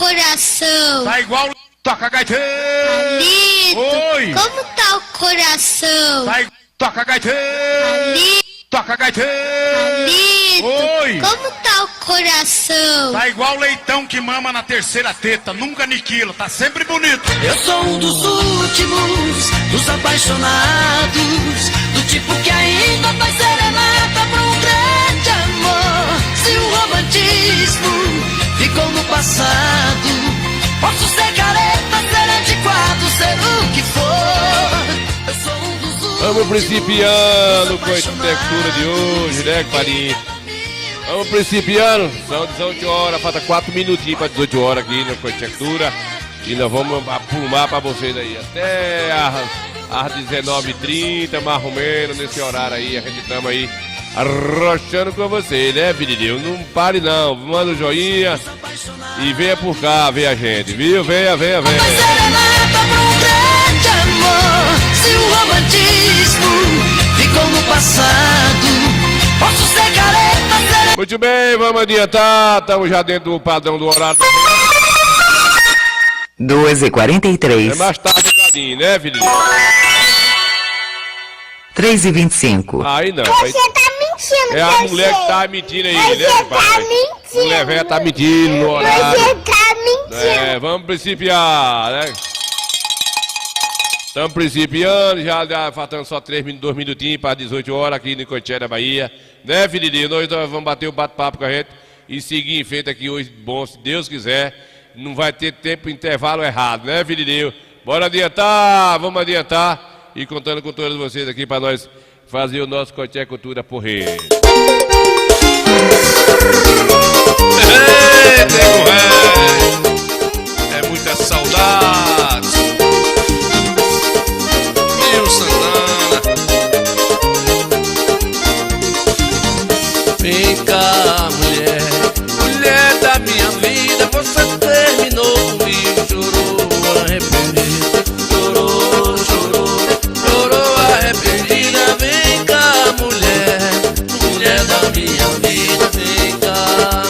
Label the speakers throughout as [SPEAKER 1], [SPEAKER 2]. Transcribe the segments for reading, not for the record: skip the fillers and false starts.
[SPEAKER 1] coração?
[SPEAKER 2] Tá igual toca gaiteiro.
[SPEAKER 1] Palito,
[SPEAKER 2] Oi.
[SPEAKER 1] como tá o coração?
[SPEAKER 2] Tá igual toca gaiteiro.
[SPEAKER 1] Palito,
[SPEAKER 2] Toca gaiteiro.
[SPEAKER 1] palito,
[SPEAKER 2] Oi.
[SPEAKER 1] como tá o coração?
[SPEAKER 2] Tá igual leitão que mama na terceira teta, nunca aniquila, tá sempre bonito.
[SPEAKER 3] Eu sou um dos últimos, dos apaixonados, do tipo que ainda faz serenata pra um grande amor. Se o romantismo ficou no passado, posso ser careta, ser antiquado, ser o que for. Eu sou um dos últimos.
[SPEAKER 4] Vamos principiando com a arquitetura de hoje, né, Parinho? Vamos principiando, são 18 horas, falta 4 minutinhos para 18 horas aqui na arquitetura. E nós vamos aprumar para vocês aí até às 19h30, mais ou menos, nesse horário aí. A gente estamos aí arrochando com vocês, né, filho? Não pare não, manda um joinha e venha por cá ver a gente, viu? Venha.
[SPEAKER 3] Faz serenata pra um grande amor. Se o romantismo ficou no passado, posso ser careta, ser...
[SPEAKER 4] Muito bem, vamos adiantar, estamos já dentro do padrão do horário.
[SPEAKER 5] 2h43.
[SPEAKER 4] É mais tarde um bocadinho, né, filho?
[SPEAKER 5] 3h25.
[SPEAKER 4] Aí não.
[SPEAKER 1] Você tá mentindo,
[SPEAKER 4] É a mulher que tá mentindo aí, né,
[SPEAKER 1] Você
[SPEAKER 4] pai?
[SPEAKER 1] tá mentindo.
[SPEAKER 4] Mulher velha tá mentindo no horário.
[SPEAKER 1] Você tá mentindo.
[SPEAKER 4] É, vamos principiar, né? Estamos principiando, já faltando só 2 minutinhos para 18 horas aqui no Coité da Bahia. Né, filhinho? Nós vamos bater o bate-papo com a gente e seguir em frente aqui hoje, bom, se Deus quiser. Não vai ter tempo intervalo errado, né, filhinho? Bora adiantar, vamos adiantar. E contando com todos vocês aqui para nós fazer o nosso Coité Cultura por rede.
[SPEAKER 2] Ei, nego velho, é muita saudade. Meu Santana.
[SPEAKER 3] Vem cá, mulher, mulher da minha vida, você terminou comigo, chorou, arrependida, chorou, arrependida. Vem cá, mulher, mulher da minha vida, vem cá,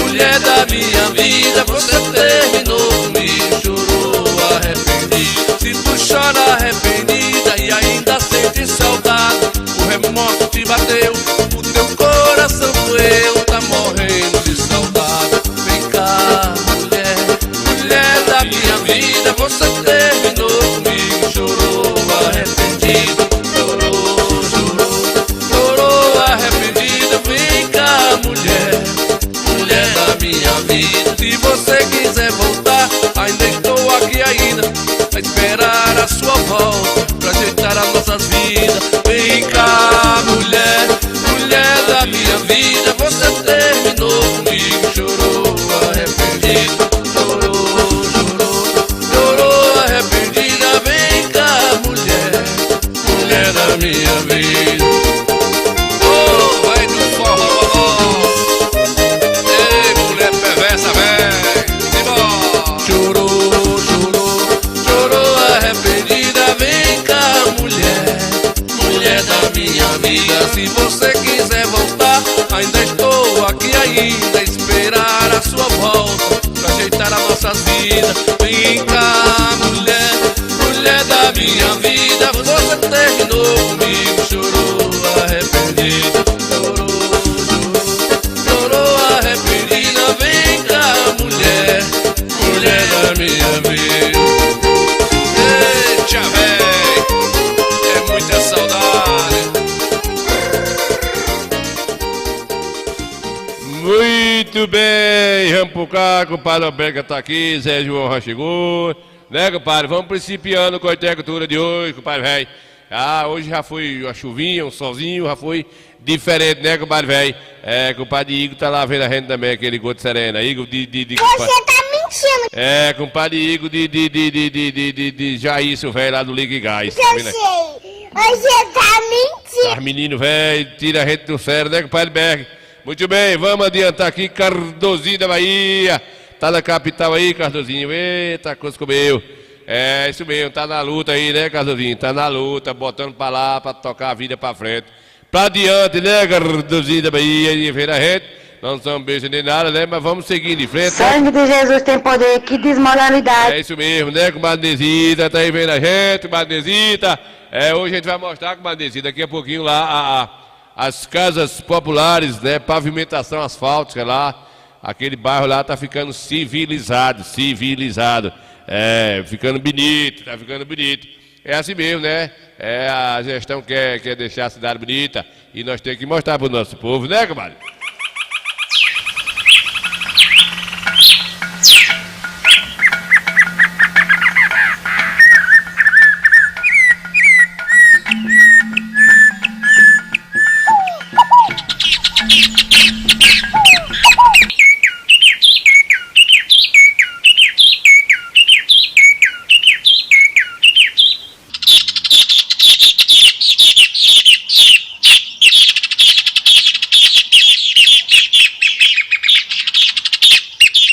[SPEAKER 3] mulher da minha vida, você terminou comigo, chorou, arrependida. Se tu chora arrependida e ainda sente saudade, o remorso te bateu, o teu coração doeu, tá morrendo de saudade. Vem cá, mulher da minha vida, você terminou comigo, chorou, arrependida, chorou, arrependida. Vem cá, mulher da minha vida. Se você quiser voltar, ainda estou aqui ainda, a esperar a sua volta, pra ajeitar as nossas vidas. Vem cá, mulher da minha vida, você terminou comigo, chorou, arrependida, chorou, arrependida. Vem cá, mulher da minha vida. Oh, vai do forró. Ei, mulher perversa, vem, simbora. Chorou, arrependida. Vem cá, mulher da minha vida. Se você quiser voltar, ainda estou aqui ainda, a esperar a sua volta, pra ajeitar as nossas vidas. Vem cá, mulher da minha vida, você terminou comigo, chorou, arrependida, chorou, arrependida. Vem cá, mulher da minha vida. Eita, véi, é muita saudade.
[SPEAKER 4] Muito bem, vamos por cá, compadre Alberga tá aqui, Zé João já chegou, né, compadre? Vamos principiando com a cultura de hoje, compadre velho. Ah, hoje já foi uma chuvinha, um solzinho, já foi diferente, né, compadre velho? É, compadre Igor tá lá vendo a gente também, aquele gol de serena. Igor compadre...
[SPEAKER 1] Você tá mentindo.
[SPEAKER 4] É, compadre Igor de Jair, velho, lá do Liga e Gás.
[SPEAKER 1] Eu sei. Você tá mentindo.
[SPEAKER 4] Tá, menino velho, tira a gente do sério, né, compadre Berg? Muito bem, vamos adiantar aqui, Cardozinho da Bahia. Tá na capital aí, Cardozinho. Eita, coisa comeu. É, isso mesmo, tá na luta aí, né, Cardozinho? Tá na luta, botando pra lá, pra tocar a vida pra frente. Pra adiante, né, Cardozinho da Bahia? E ver a gente, Não são besta nem nada, né? Mas vamos seguindo em frente.
[SPEAKER 6] Sangue de Jesus tem poder, que desmoralidade.
[SPEAKER 4] É isso mesmo, né, comadre Nesita? Tá aí vendo a gente, comadre Nesita? Hoje a gente vai mostrar, comadre Nesita, daqui a pouquinho lá as casas populares, né? Pavimentação asfáltica lá. Aquele bairro lá tá ficando civilizado. Ficando bonito, tá ficando bonito. É assim mesmo, né? A gestão quer deixar a cidade bonita e nós temos que mostrar pro nosso povo, né, comadre?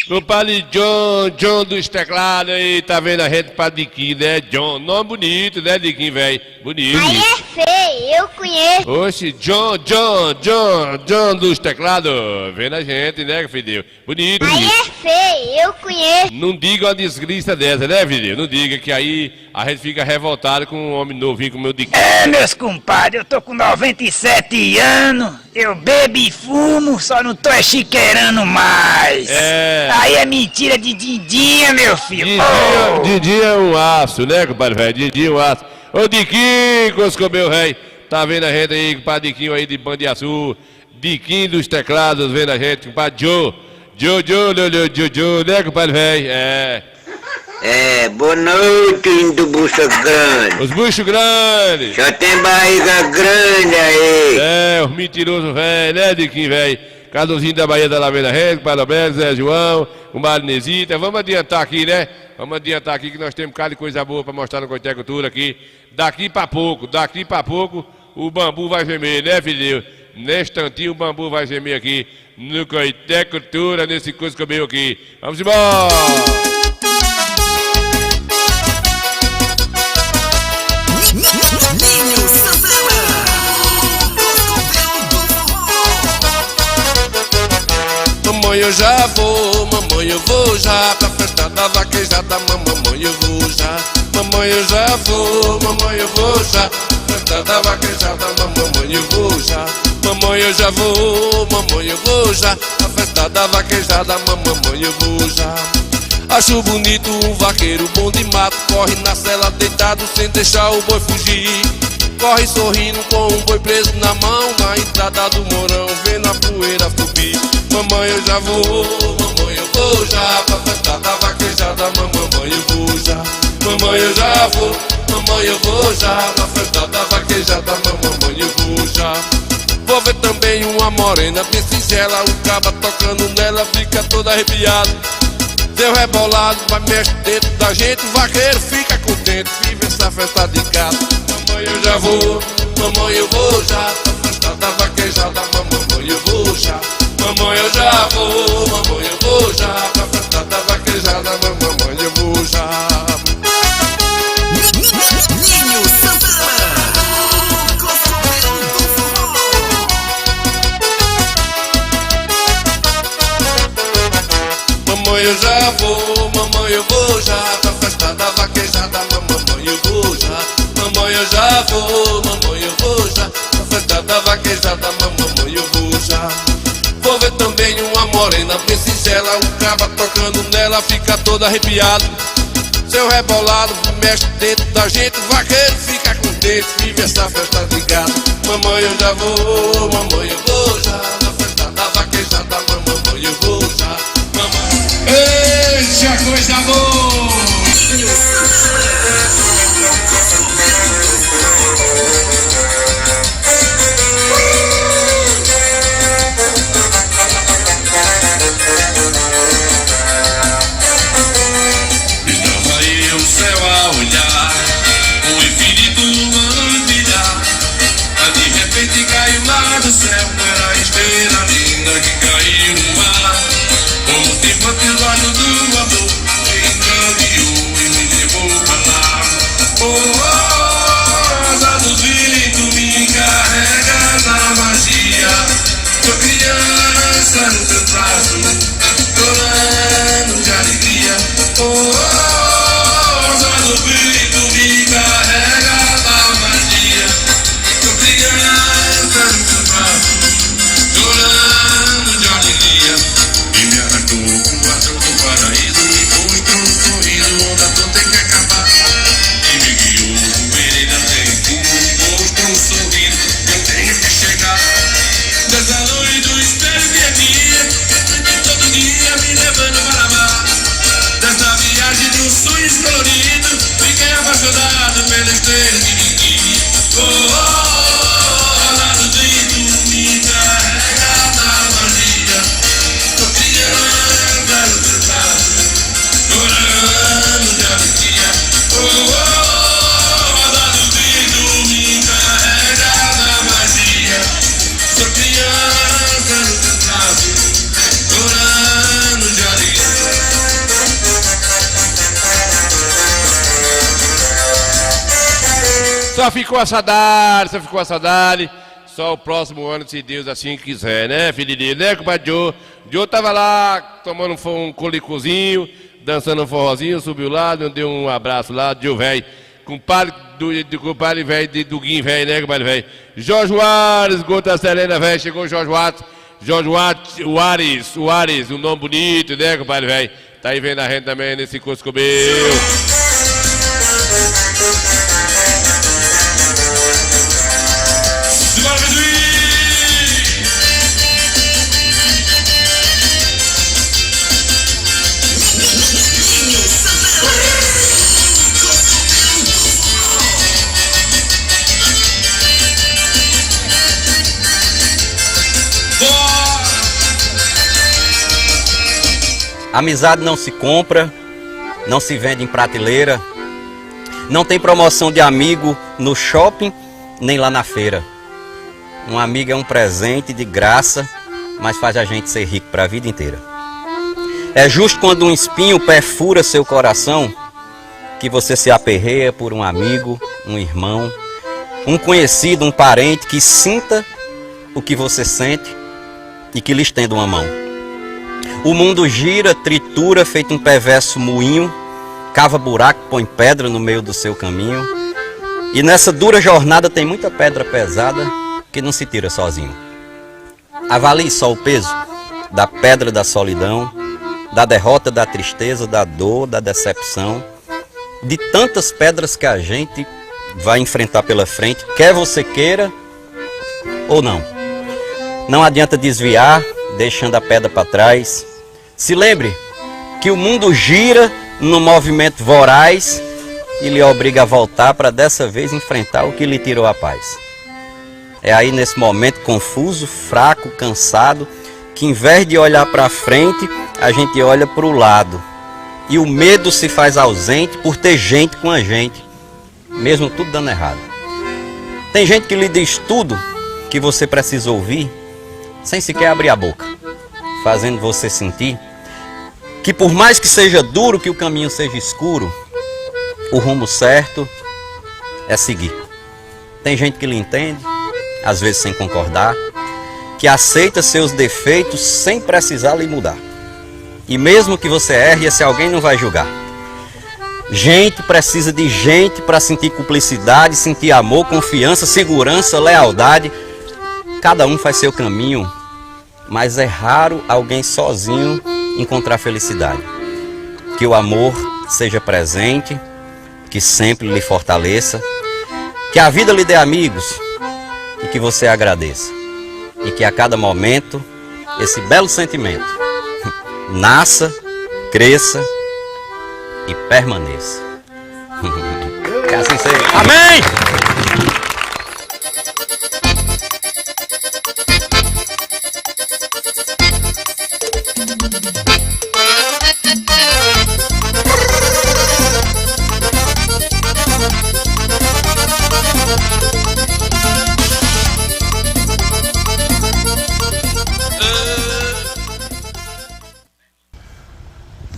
[SPEAKER 4] Compadre John dos teclados aí, tá vendo a gente pra Diquinho, né? John, nome bonito, né, Diquinho, velho? Bonito.
[SPEAKER 1] Aí é feio, eu conheço.
[SPEAKER 4] Oxe, John dos teclados, vendo a gente, né, filho? Bonito.
[SPEAKER 1] Aí é feio, eu conheço.
[SPEAKER 4] Não diga uma desgrista dessa, né, filho? Não diga que aí a gente fica revoltado com um homem novinho como o Diquinho.
[SPEAKER 7] Meus compadres, eu tô com 97 anos, eu bebo e fumo, só não tô chiqueirando mais. Aí é mentira de Didinha, meu filho.
[SPEAKER 4] Didinha é um aço, né, compadre velho? Didinha é um aço. Ô, Diquinho, Coscomeu, velho. Tá vendo a gente aí, compadre Diquinho aí de Bandiaçu. Diquinho dos teclados, vendo a gente, compadre Joe, né, compadre velho?
[SPEAKER 8] Boa noite, do bucho grande.
[SPEAKER 4] Os buchos grandes.
[SPEAKER 8] Só tem barriga grande aí.
[SPEAKER 4] Os mentirosos velho, né, Diquinho, velho? Cardozinho da Bahia da Lavenda Rede, Parabéns, Zé João, Comadre Nesita. Vamos adiantar aqui, né? Vamos adiantar aqui que nós temos um bocado de coisa boa para mostrar no Coité Cultura aqui. Daqui pra pouco, o bambu vai gemer, né, filho? Neste tantinho o bambu vai gemer aqui no Coité Cultura, nesse coisa que eu meio aqui. Vamos embora!
[SPEAKER 3] Mamãe eu vou já pra festa da vaquejada, mamãe eu vou já. Mamãe eu vou já pra festa da vaquejada, mamãe eu vou já. Mamãe eu vou já pra festa da vaquejada, mamãe eu vou já. Acho bonito um vaqueiro bom de mato, corre na cela deitado sem deixar o boi fugir. Corre sorrindo com um boi preso na mão, na entrada do morão, vendo a poeira subir. Mamãe eu vou já pra festa da vaquejada, mamãe eu vou já. Mamãe eu vou já pra festa da vaquejada, mamãe eu vou já. Vou ver também uma morena bem singela, o caba tocando nela fica todo arrepiado. Deu rebolado, vai mexer dentro da gente, o vaqueiro fica contente, vive essa festa de casa. Mamãe eu vou já pra festa da vaquejada, mamãe eu vou já. Mamãe eu vou já pra festa da vaquejada, mamãe eu vou já.
[SPEAKER 9] Ninho Santana,
[SPEAKER 3] Mamãe eu vou já pra festa da vaquejada, mamãe eu vou já. Mamãe eu vou já pra festa da vaquejada, mamãe eu vou já. Vou ver também uma morena bem singela, o caba tocando nela fica todo arrepiado. Seu rebolado mexe dentro da gente, o vaqueiro fica contente, vive essa festa de gado. Mamãe eu vou já na festa da vaquejada, mamãe eu vou já. Mamãe, eita coisa boa!
[SPEAKER 10] Do céu era a estrela linda que caiu no mar. Como te bate os olhos do amor, me encandeou e me levou pra lá. Oh, oh. arco-íris colorido, fiquei apaixonado pela estrela de biquíni. Oh, oh, oh, ao lado de dormir, carregada a magia. Só queria um belo tratado, chorando de alegria. Oh, oh, oh, ao lado de dormir, carregada a magia. Só queria um belo tratado, chorando de alegria.
[SPEAKER 4] Só ficou a saudade. Só o próximo ano, se Deus assim quiser, né, filhinho? Né, compadre Joe? Joe tava lá, tomando um colicozinho, dançando um forrozinho, subiu lá, deu um abraço lá, Joe velho. Compadre velho, do Guim velho, né, compadre velho? Jorge Juarez, Gota Serena velho, chegou Jorge Juarez, um nome bonito, né, compadre velho? Tá aí vendo a gente também nesse Coscobeu.
[SPEAKER 11] Amizade não se compra, não se vende em prateleira, não tem promoção de amigo no shopping, nem lá na feira. Um amigo é um presente de graça, mas faz a gente ser rico para a vida inteira. É justo quando um espinho perfura seu coração, que você se aperreia por um amigo, um irmão, um conhecido, um parente que sinta o que você sente e que lhe estenda uma mão. O mundo gira, tritura, feito um perverso moinho, cava buraco, põe pedra no meio do seu caminho. E nessa dura jornada tem muita pedra pesada que não se tira sozinho. Avalie só o peso da pedra da solidão, da derrota, da tristeza, da dor, da decepção, de tantas pedras que a gente vai enfrentar pela frente, quer você queira ou não. Não adianta desviar, deixando a pedra para trás. Se lembre que o mundo gira no movimento voraz e lhe obriga a voltar para dessa vez enfrentar o que lhe tirou a paz. É aí nesse momento confuso, fraco, cansado, que em vez de olhar para frente, a gente olha para o lado. E o medo se faz ausente por ter gente com a gente, mesmo tudo dando errado. Tem gente que lhe diz tudo que você precisa ouvir, sem sequer abrir a boca, fazendo você sentir que por mais que seja duro, que o caminho seja escuro, o rumo certo é seguir. Tem gente que lhe entende, às vezes sem concordar, que aceita seus defeitos sem precisar lhe mudar. E mesmo que você erre, esse alguém não vai julgar. Gente precisa de gente para sentir cumplicidade, sentir amor, confiança, segurança, lealdade. Cada um faz seu caminho, mas é raro alguém sozinho encontrar felicidade. Que o amor seja presente, que sempre lhe fortaleça, que a vida lhe dê amigos e que você agradeça. E que a cada momento esse belo sentimento nasça, cresça e permaneça. Que assim seja. Amém!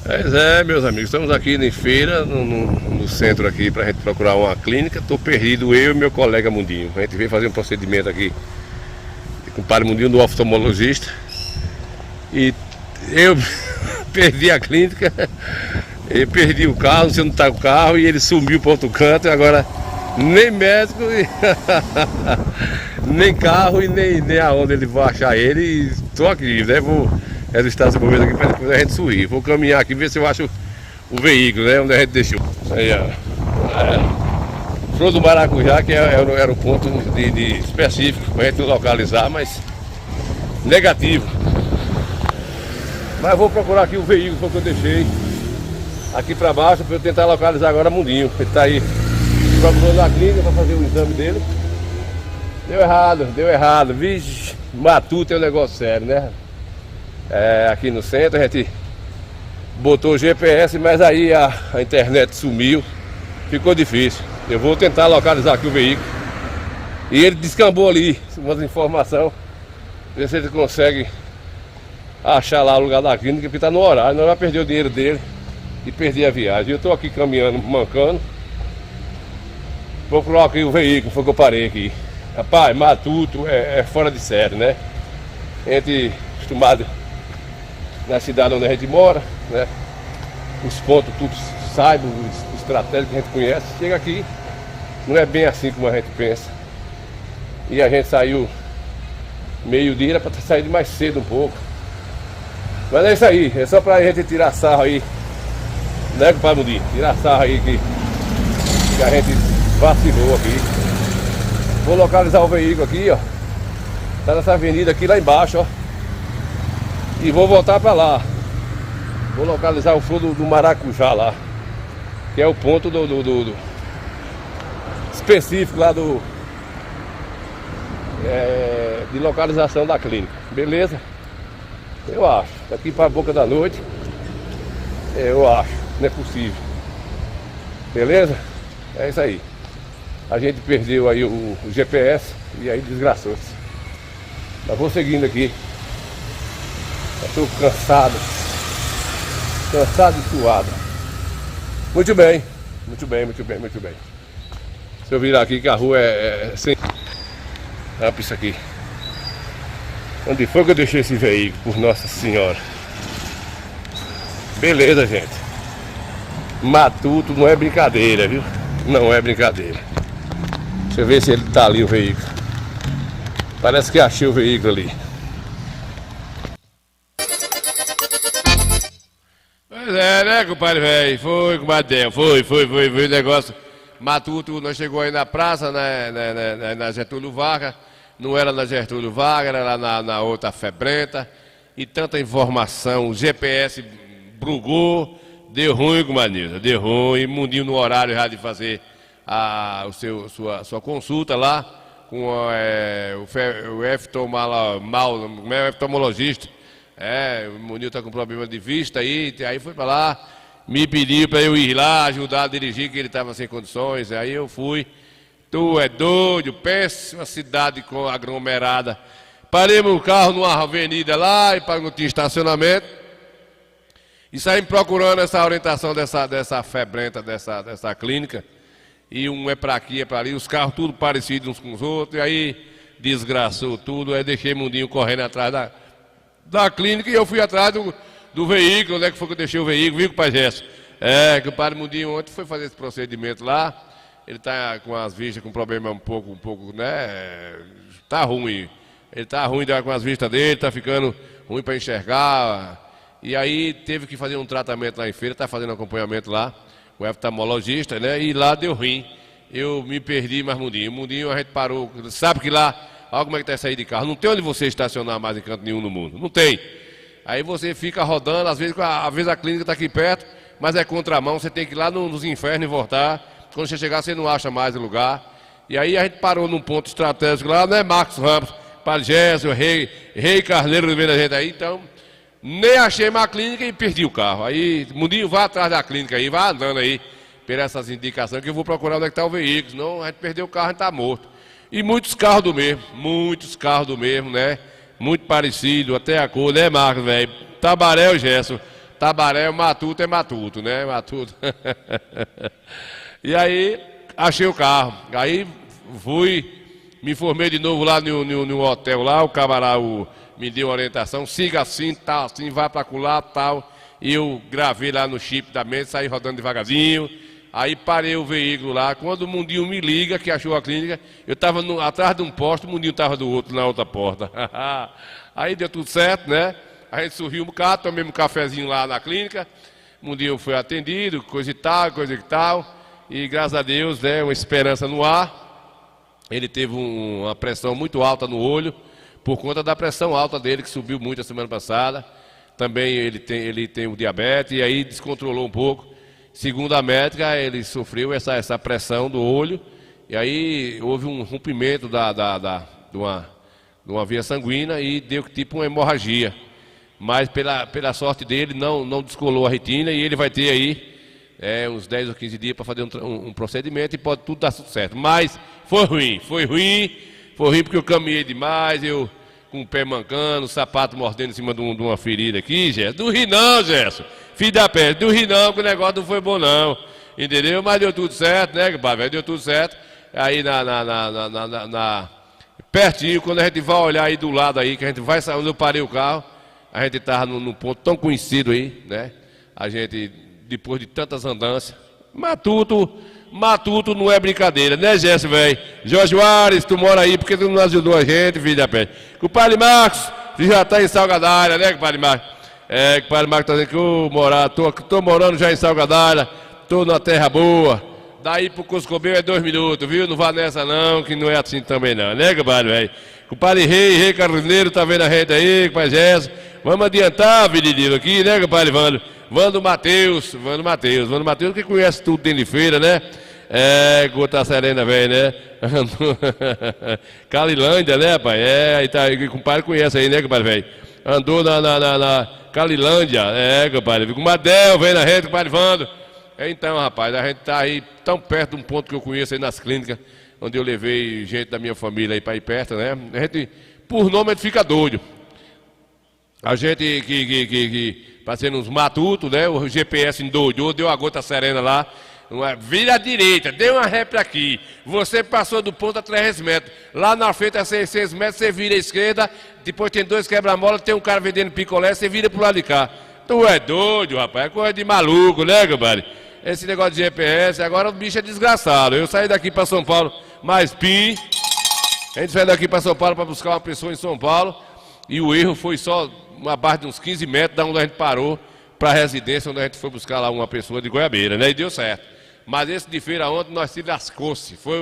[SPEAKER 4] Pois é, meus amigos, estamos aqui em feira, no centro aqui, pra gente procurar uma clínica. Tô perdido, eu e meu colega Mundinho. A gente veio fazer um procedimento aqui com o padre Mundinho, no oftalmologista. E eu perdi a clínica, eu perdi o carro, não sei onde tá o carro, e ele sumiu para outro canto, e agora nem médico, nem carro, e nem aonde ele vai achar ele. E tô aqui, né? Vou registrar esse momento aqui para depois a gente sorrir. Vou caminhar aqui, ver se eu acho o veículo, né? Onde a gente deixou. Aí, ó. Flor do Maracujá, que era o ponto de específico para a gente localizar, mas negativo. Mas vou procurar aqui o veículo que eu deixei. aqui pra baixo pra eu tentar localizar agora Mundinho. Ele tá aí procurando a clínica pra fazer o exame dele. Deu errado. Vixe, Matuto é um negócio sério, né? Aqui no centro a gente botou o GPS, mas aí a internet sumiu. Ficou difícil. Eu vou tentar localizar aqui o veículo. E ele descambou ali umas informações. Ver se ele consegue achar lá o lugar da clínica, porque tá no horário, não vai perder o dinheiro dele e perder a viagem. Eu tô aqui caminhando, mancando. Vou colocar aqui o veículo, foi que eu parei aqui. Rapaz, Matuto é fora de série, né? A gente acostumado na cidade onde a gente mora, né? Os pontos tudo sabe, os estratégias que a gente conhece. Chega aqui, não é bem assim como a gente pensa. E a gente saiu meio-dia, era para ter saído mais cedo um pouco. Mas é isso aí, é só pra gente tirar sarro aí, né, compadre Mundinho? Tirar sarro aí que a gente vacilou aqui. Vou localizar o veículo aqui, ó. Tá nessa avenida aqui lá embaixo, ó. E vou voltar pra lá. Vou localizar o fundo do Maracujá lá, que é o ponto do específico lá de localização da clínica. Beleza? Eu acho. Daqui pra boca da noite, eu acho. Não é possível. Beleza? É isso aí. A gente perdeu aí o GPS e aí desgraçou-se. Mas vou seguindo aqui. Estou cansado. Cansado e suado. Muito bem. Se eu virar aqui que a rua é sem... Olha isso aqui. Onde foi que eu deixei esse veículo, por Nossa Senhora? Beleza, gente. Matuto não é brincadeira, viu? Não é brincadeira. Deixa eu ver se ele tá ali, o veículo. Parece que achei o veículo ali. Pois é, né, compadre velho? Foi, compadre Del. Foi o negócio. Matuto, nós chegou aí na praça, na Getúlio Vargas. Não era na Getúlio Vargas, era lá na outra Febrenta. E tanta informação, o GPS brugou, deu ruim, comadre, deu ruim. Mundinho no horário já de fazer sua consulta lá com o oftalmologista. O Mundinho está com problema de vista aí foi para lá, me pediu para eu ir lá ajudar a dirigir, que ele estava sem condições. Aí eu fui. Tu é doido, péssima cidade aglomerada. Paremos o carro numa avenida lá e não tinha estacionamento. E saímos procurando essa orientação dessa febrenta, dessa clínica. E um é para aqui, é para ali, os carros tudo parecidos uns com os outros. E aí desgraçou tudo. Aí deixei o Mundinho correndo atrás da clínica e eu fui atrás do veículo. Onde é que foi que eu deixei o veículo? Viu, compadre Gesso? Que o padre Mundinho ontem foi fazer esse procedimento lá. Ele está com as vistas com problema um pouco, né? Tá ruim. Ele tá ruim com as vistas dele, tá ficando ruim para enxergar. E aí teve que fazer um tratamento lá em feira, tá fazendo acompanhamento lá, o oftalmologista, né? E lá deu ruim. Eu me perdi, mas Mundinho a gente parou. Sabe que lá, olha como é que tá sair de carro. Não tem onde você estacionar mais em canto nenhum no mundo. Não tem. Aí você fica rodando, às vezes a clínica tá aqui perto, mas é contramão, você tem que ir lá nos infernos e voltar. Quando você chegar, você não acha mais lugar. E aí a gente parou num ponto estratégico lá, né? Marcos Ramos, Padre Gerson, Rei Carneiro vendo a gente aí. Então, nem achei mais a clínica e perdi o carro. Aí, Mundinho, vai atrás da clínica aí, vai andando aí, por essas indicações, que eu vou procurar onde é que está o veículo. Senão a gente perdeu o carro, a gente está morto. E muitos carros do mesmo, né? Muito parecido, até a cor, né, Marcos, velho? Tabaré o Gerson. Tabaré, Matuto é Matuto, né? Matuto. E aí, achei o carro. Aí, me informei de novo lá no hotel lá, o camarada me deu orientação, siga assim, tal, assim, vai pra lá, tal. E eu gravei lá no chip da mente, saí rodando devagarzinho. Aí parei o veículo lá. Quando o Mundinho me liga, que achou a clínica, eu estava atrás de um posto, o Mundinho estava do outro, na outra porta. Aí deu tudo certo, né? A gente sorriu um bocado, tomei um cafezinho lá na clínica. O Mundinho foi atendido, coisa e tal. E graças a Deus, né, uma esperança no ar. Ele teve uma pressão muito alta no olho, por conta da pressão alta dele, que subiu muito a semana passada. Também ele tem o diabetes, e aí descontrolou um pouco. segundo a médica, ele sofreu essa pressão do olho, e aí houve um rompimento de uma veia sanguínea e deu tipo uma hemorragia. Mas pela sorte dele, não descolou a retina, e ele vai ter aí uns 10 ou 15 dias para fazer um procedimento e pode tudo dar certo. Mas foi ruim porque eu caminhei demais, eu com o pé mancando, o sapato mordendo em cima de uma ferida aqui, Gerson. Não ri não, Gerson. Filho da peste, não ri não, que o negócio não foi bom não. Entendeu? Mas deu tudo certo, né, pai? Deu tudo certo. Aí pertinho, quando a gente vai olhar aí do lado aí, que a gente vai sair, onde eu parei o carro, a gente estava num ponto tão conhecido aí, né? A gente, depois de tantas andanças, Matuto não é brincadeira, né, Gerson, velho? Jorge Soares, tu mora aí porque tu não ajudou a gente, filho da peste. Compadre Marcos, tu já tá em Salgadária, né, compadre Marcos? Compadre Marcos tá dizendo que eu tô morando já em Salgadária, tô na terra boa. Daí pro Cuscobel é 2 minutos, viu? Não vá nessa não, que não é assim também não, né, compadre, velho? Compadre Rei Carneiro, tá vendo a gente aí, compadre Gerson? Vamos adiantar, menino, aqui, né, compadre Vando? Vando Matheus, que conhece tudo dentro de feira, né? Gota Serena, velho, né? Calilândia, né, pai? Aí tá, o compadre conhece aí, né, compadre, velho? Andou na Calilândia, compadre. Com o Madel, vem na rede, compadre Vando. Então, rapaz, a gente tá aí tão perto de um ponto que eu conheço aí nas clínicas, onde eu levei gente da minha família aí para ir perto, né? A gente, por nome, a gente fica doido. A gente que passando uns matutos, né? O GPS endoidou, deu a gota serena lá. Vira à direita, deu uma ré aqui. Você passou do ponto a 300 metros. Lá na frente a 600 metros, você vira à esquerda. Depois tem 2 quebra-mola, tem um cara vendendo picolé, você vira pro lado de cá. Tu é doido, rapaz. É coisa de maluco, né, compadre? Esse negócio de GPS, agora o bicho é desgraçado. Eu saí daqui para São Paulo, mais PIN. A gente saiu daqui para São Paulo para buscar uma pessoa em São Paulo. E o erro foi só uma barra de uns 15 metros da onde a gente parou para a residência, onde a gente foi buscar lá uma pessoa de Goiabeira, né? E deu certo. Mas esse de feira ontem nós se lascou-se. Foi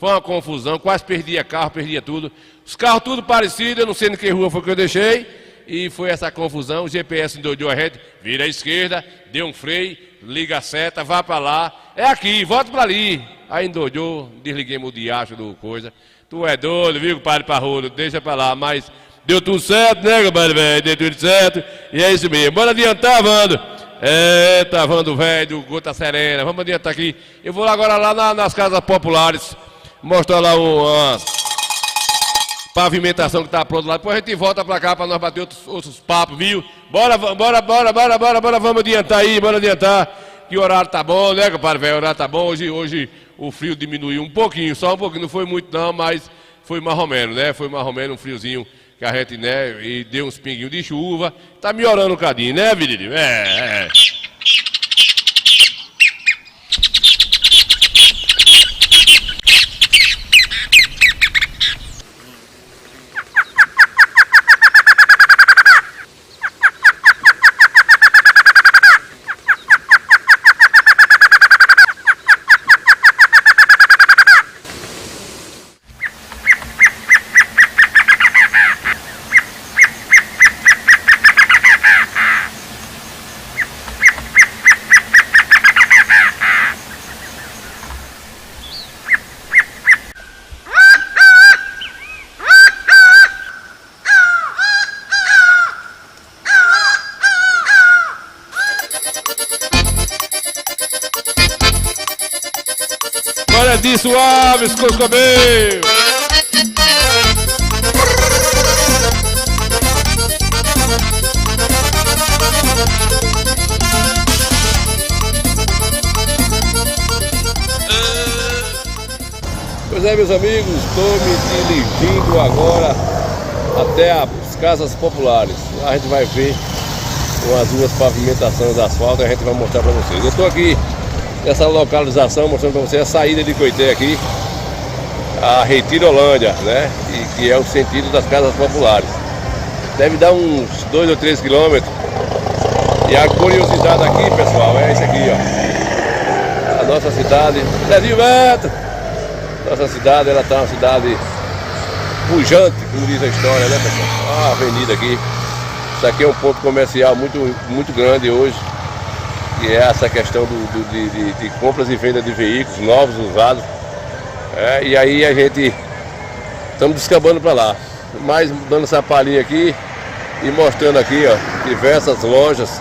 [SPEAKER 4] uma confusão, quase perdia carro, perdia tudo. Os carros tudo parecidos, eu não sei em que rua foi que eu deixei. E foi essa confusão, o GPS endoidou a gente, vira à esquerda, deu um freio, liga a seta, vá para lá. É aqui, volta para ali. Aí endoidou, desliguemos o diacho do coisa. Tu é doido, viu, compadre Parrudo, deixa para lá, mas deu tudo certo, né, compadre, velho? Deu tudo certo, e é isso mesmo. Bora adiantar, Vando. Tá, Vando, velho, Gota Serena. Vamos adiantar aqui. Eu vou agora lá nas casas populares, mostrar lá uma pavimentação que tá pronta lá. Depois a gente volta pra cá pra nós bater outros papos, viu? Bora, vamos adiantar aí, bora adiantar. Que o horário tá bom, né, compadre, velho? O horário tá bom. Hoje o frio diminuiu um pouquinho, só um pouquinho. Não foi muito não, mas foi mais ou menos, né? Foi mais ou menos um friozinho que a gente, né, e deu uns pinguinhos de chuva. Tá melhorando um cadinho, né, Vinícius? Olha de suaves, Cuscobel. Pois é, meus amigos, estou me dirigindo agora até as casas populares. Lá a gente vai ver com as duas pavimentações de asfalto e a gente vai mostrar para vocês. Eu estou aqui nessa localização, mostrando para vocês a saída de Coité aqui, a Retirolândia, né? E que é o sentido das casas populares. Deve dar uns 2 ou 3 quilômetros. E a curiosidade aqui, pessoal, é isso aqui, ó. A nossa cidade, Brasil Beto! Nossa cidade, ela tá uma cidade pujante, como diz a história, né, pessoal? Olha a avenida aqui. Isso aqui é um ponto comercial muito grande hoje. que é essa questão de compras e venda de veículos novos, usados. E aí a gente estamos descambando para lá, mas dando essa palhinha aqui e mostrando aqui, ó, diversas lojas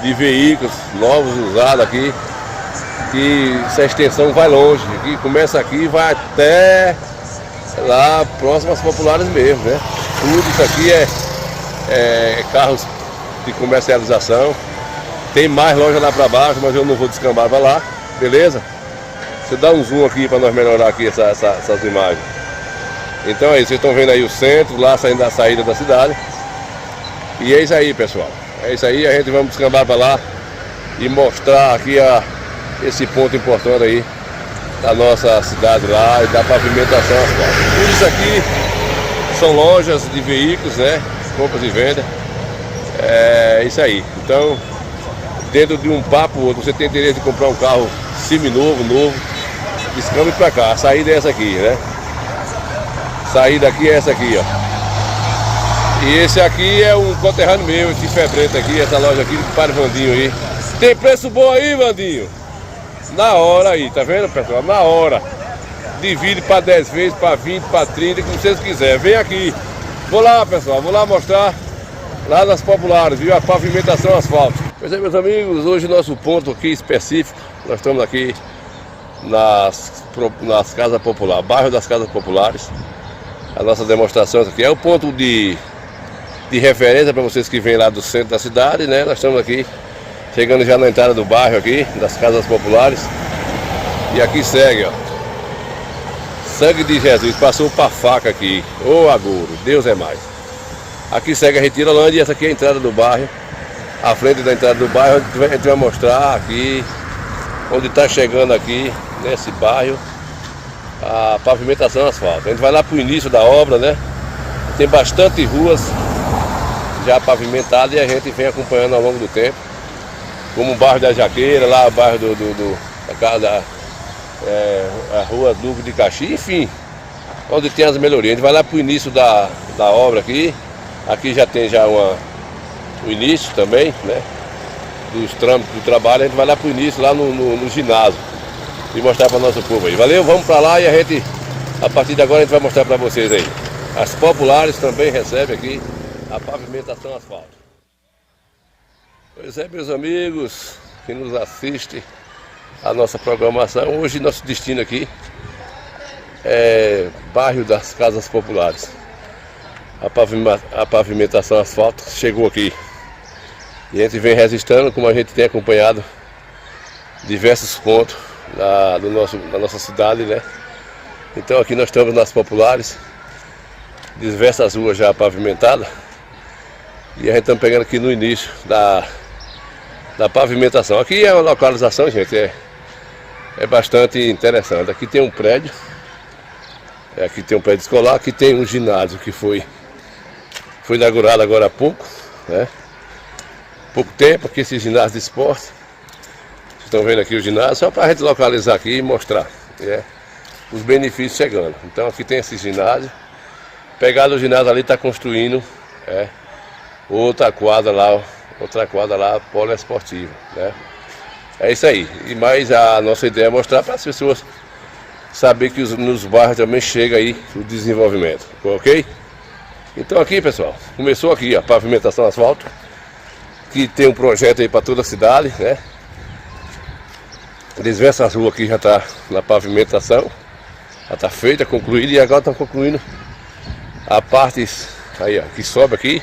[SPEAKER 4] de veículos novos, usados aqui, que essa extensão vai longe, que começa aqui e vai até lá próximo às populares mesmo, né? Tudo isso aqui é carros de comercialização. Tem mais loja lá para baixo, mas eu não vou descambar para lá, beleza? Você dá um zoom aqui para nós melhorar aqui essas imagens. Então é isso, vocês estão vendo aí o centro, lá saindo da saída da cidade. E é isso aí, pessoal. É isso aí, a gente vai descambar para lá e mostrar aqui esse ponto importante aí da nossa cidade lá e da pavimentação asfalto. Tudo isso aqui são lojas de veículos, né? Compras e vendas. É isso aí. Então, dentro de um papo ou outro, você tem interesse de comprar um carro seminovo, novo, descambe para cá. A saída é essa aqui, né? A saída aqui é essa aqui, ó. E esse aqui é um conterrâneo meu, esse febrento aqui, essa loja aqui para o Vandinho aí. Tem preço bom aí, Vandinho? Na hora aí, tá vendo, pessoal? Na hora. Divide para 10 vezes, para 20, para 30, como vocês quiserem. Vem aqui. Vou lá, pessoal, vou lá mostrar lá nas populares, viu? A pavimentação asfalto. Pois é, meus amigos, hoje nosso ponto aqui específico, nós estamos aqui nas casas populares, bairro das casas populares. A nossa demonstração aqui é o ponto de referência para vocês que vêm lá do centro da cidade, né? Nós estamos aqui, chegando já na entrada do bairro aqui, das casas populares. E aqui segue, ó. Sangue de Jesus, passou para faca aqui. Ô agouro, Deus é mais. Aqui segue a Retirolândia e essa aqui é a entrada do bairro. À frente da entrada do bairro, a gente vai mostrar aqui, onde está chegando aqui, nesse bairro, a pavimentação asfalto. A gente vai lá para o início da obra, né? Tem bastante ruas já pavimentadas e a gente vem acompanhando ao longo do tempo. Como o bairro da Jaqueira, lá o bairro da casa a rua Duque de Caxias, enfim, onde tem as melhorias. A gente vai lá para o início da obra aqui. Aqui já tem o início também, né? Dos trâmites do trabalho. A gente vai lá para o início, lá no ginásio, e mostrar para o nosso povo aí. Valeu, vamos para lá e a gente, a partir de agora, a gente vai mostrar para vocês aí. As populares também recebem aqui a pavimentação asfalto. Pois é, meus amigos que nos assistem a nossa programação, hoje nosso destino aqui é bairro das casas populares. A pavimentação asfalto chegou aqui e a gente vem registrando, como a gente tem acompanhado diversos pontos da nossa cidade, né? Então aqui nós estamos nas populares, diversas ruas já pavimentadas, e a gente está pegando aqui no início da pavimentação. Aqui é uma localização, gente, é bastante interessante. Aqui tem um prédio, aqui tem um prédio escolar, aqui tem um ginásio que foi inaugurado agora há pouco, né? Pouco tempo, aqui esse ginásio de esporte. Vocês estão vendo aqui o ginásio, só para a gente localizar aqui e mostrar, né? Os benefícios chegando. Então aqui tem esse ginásio. Pegado o ginásio ali, está construindo outra quadra lá poliesportiva, né? É isso aí. E mais a nossa ideia é mostrar para as pessoas saber que nos bairros também chega aí o desenvolvimento, ok? Então aqui, pessoal, começou aqui a pavimentação asfalto, que tem um projeto aí para toda a cidade, né? Diversas ruas aqui já está na pavimentação, já está feita, concluída, e agora estão concluindo a parte aí, ó, que sobe aqui,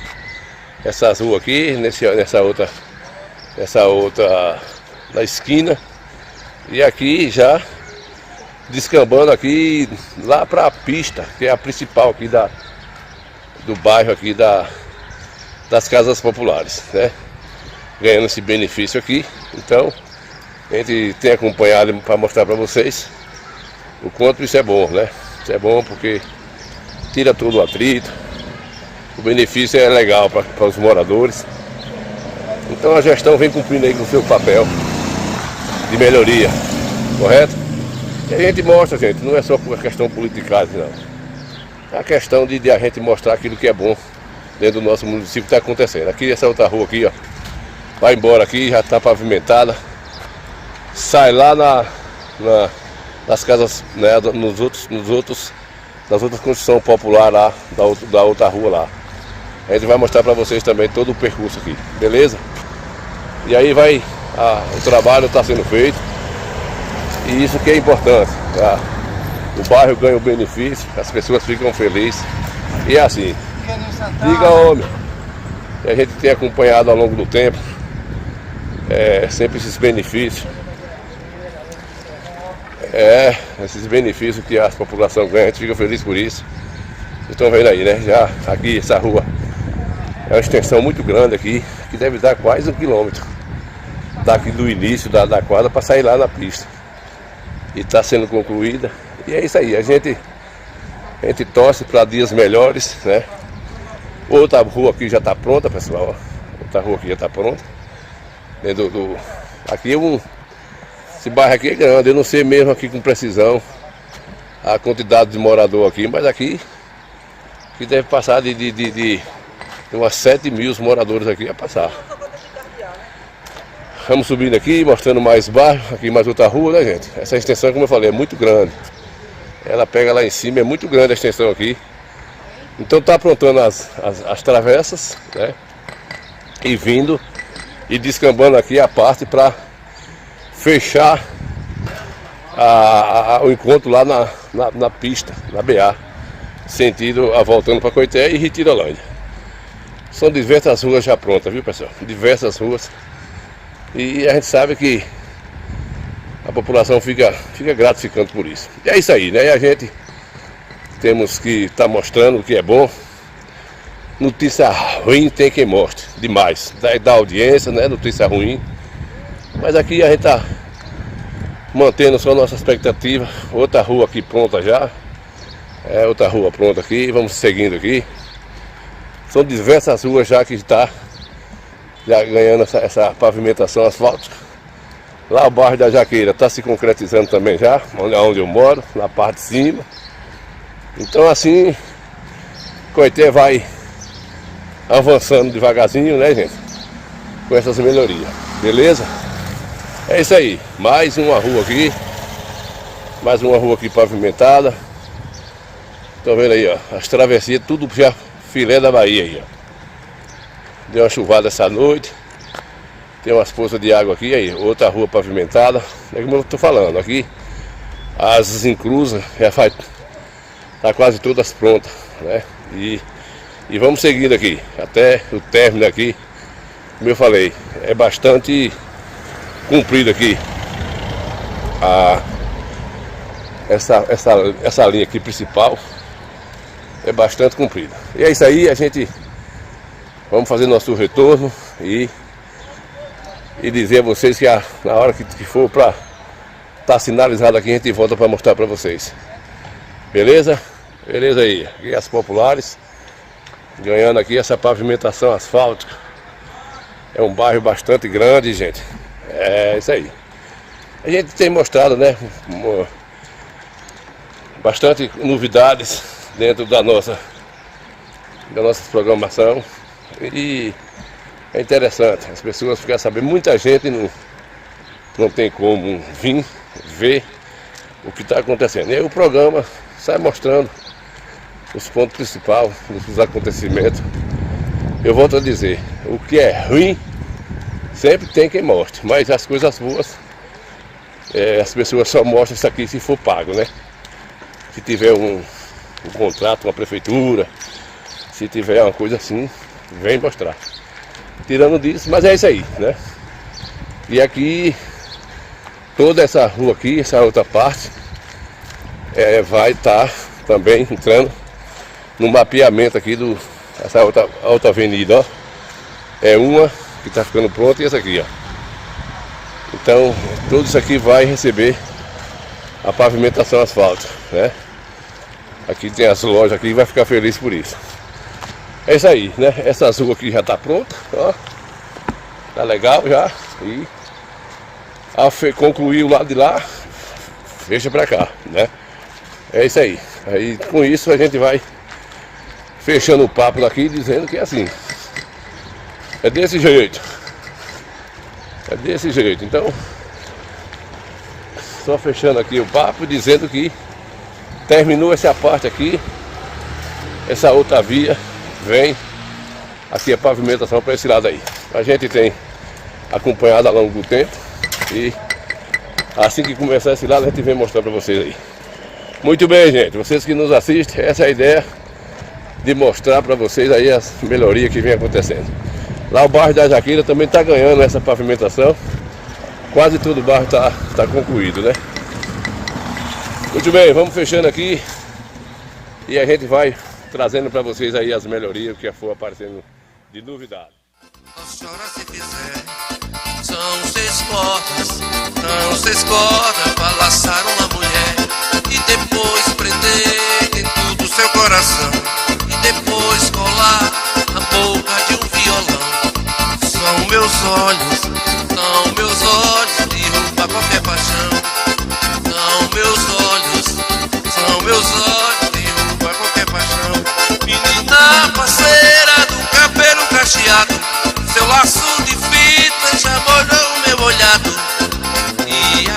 [SPEAKER 4] essas ruas aqui, nessa outra da esquina, e aqui já descambando aqui lá para a pista, que é a principal aqui do bairro aqui das casas populares, né? Ganhando esse benefício aqui. Então a gente tem acompanhado para mostrar para vocês o quanto isso é bom, né? Isso é bom porque tira todo o atrito, o benefício é legal para os moradores. Então a gestão vem cumprindo aí com o seu papel de melhoria, correto? E a gente mostra, gente, não é só por questão politicagem, não. É a questão de a gente mostrar aquilo que é bom dentro do nosso município que está acontecendo. Aqui essa outra rua aqui, ó, vai embora aqui, já está pavimentada. Sai lá nas casas, né, nas outras construções populares lá, da outra rua lá. A gente vai mostrar para vocês também todo o percurso aqui, beleza? E aí o trabalho está sendo feito. E isso que é importante, tá? O bairro ganha o benefício, as pessoas ficam felizes. E é assim, diga homem, que a gente tem acompanhado ao longo do tempo, sempre esses benefícios. Esses benefícios que a população ganha, a gente fica feliz por isso. Vocês estão vendo aí, né? Já aqui, essa rua é uma extensão muito grande aqui, que deve dar quase 1 quilômetro daqui do início da quadra para sair lá na pista. E está sendo concluída. E é isso aí, a gente torce para dias melhores, né? Outra rua aqui já está pronta, pessoal. Outra rua aqui já está pronta. Aqui esse bairro aqui é grande, eu não sei mesmo aqui com precisão a quantidade de morador aqui, mas aqui deve passar de umas 7 mil moradores aqui a passar. Vamos subindo aqui, mostrando mais bairro, aqui mais outra rua, né, gente? Essa extensão, como eu falei, é muito grande. Ela pega lá em cima, é muito grande a extensão aqui. Então tá aprontando as travessas, né? E vindo e descambando aqui a parte para fechar o encontro lá na pista, na BA, sentido voltando para Coité e Retirolândia. São diversas ruas já prontas, viu, pessoal? Diversas ruas. E a gente sabe que a população fica gratificante por isso. E é isso aí, né? E a gente temos que estar mostrando o que é bom. Notícia ruim tem quem mostre, demais. Da audiência, né? Notícia ruim. Mas aqui a gente está mantendo só nossa expectativa. Outra rua aqui pronta já. Outra rua pronta aqui. Vamos seguindo aqui. São diversas ruas já que está já ganhando essa pavimentação asfáltica. Lá o bairro da Jaqueira está se concretizando também já, onde eu moro, na parte de cima. Então assim, Coité vai avançando devagarzinho, né, gente? Com essas melhorias, beleza? É isso aí, mais uma rua aqui pavimentada. Estão vendo aí, ó, as travessias, tudo já filé da Bahia aí, ó. Deu uma chuvada essa noite. Tem umas poças de água aqui, aí, outra rua pavimentada. É como eu estou falando, aqui as encruzas já tá quase todas prontas, né? E vamos seguindo aqui, até o término aqui. Como eu falei, é bastante comprido aqui essa linha aqui principal. É bastante comprida. E é isso aí, a gente vamos fazer nosso retorno e dizer a vocês que na hora que for para estar sinalizado aqui, a gente volta para mostrar para vocês. Beleza? Beleza aí. Aqui as populares, ganhando aqui essa pavimentação asfáltica. É um bairro bastante grande, gente. É isso aí. A gente tem mostrado, né, bastante novidades dentro da nossa programação. E é interessante, as pessoas ficam sabendo, muita gente não tem como vir ver o que está acontecendo. E aí o programa sai mostrando os pontos principais dos acontecimentos. Eu volto a dizer, o que é ruim sempre tem quem mostre, mas as coisas boas as pessoas só mostram isso aqui se for pago, né? Se tiver um contrato com a prefeitura, se tiver uma coisa assim, vem mostrar. Tirando disso, mas é isso aí, né? E aqui, toda essa rua aqui, essa outra parte, vai estar também entrando no mapeamento aqui essa outra avenida, ó. É uma que está ficando pronta e essa aqui, ó. Então, tudo isso aqui vai receber a pavimentação asfáltica, né? Aqui tem as lojas aqui e vai ficar feliz por isso. É isso aí, né? Essa rua aqui já está pronta, ó. Tá legal já. E concluir o lado de lá, fecha pra cá, né? É isso aí. Aí com isso a gente vai fechando o papo daqui, dizendo que é assim. É desse jeito. É desse jeito, então, só fechando aqui o papo, dizendo que terminou essa parte aqui, essa outra via vem aqui a pavimentação para esse lado aí. A gente tem acompanhado ao longo do tempo e assim que começar esse lado a gente vem mostrar para vocês aí. Muito bem, gente, vocês que nos assistem, essa é a ideia de mostrar para vocês aí as melhorias que vem acontecendo. Lá o bairro da Jaqueira também está ganhando essa pavimentação. Quase todo o bairro tá concluído, né? Muito bem, vamos fechando aqui e a gente vai trazendo para vocês aí as melhorias que for aparecendo de novidade.
[SPEAKER 3] Chora se fizer. São 6 cordas para laçar uma mulher e depois prender dentro do seu coração e depois colar na boca de um violão. São meus olhos derruba qualquer paixão. São meus olhos derruba qualquer paixão. Menina parceira do cabelo cacheado, seu laço de fita já molhou o meu olhado. E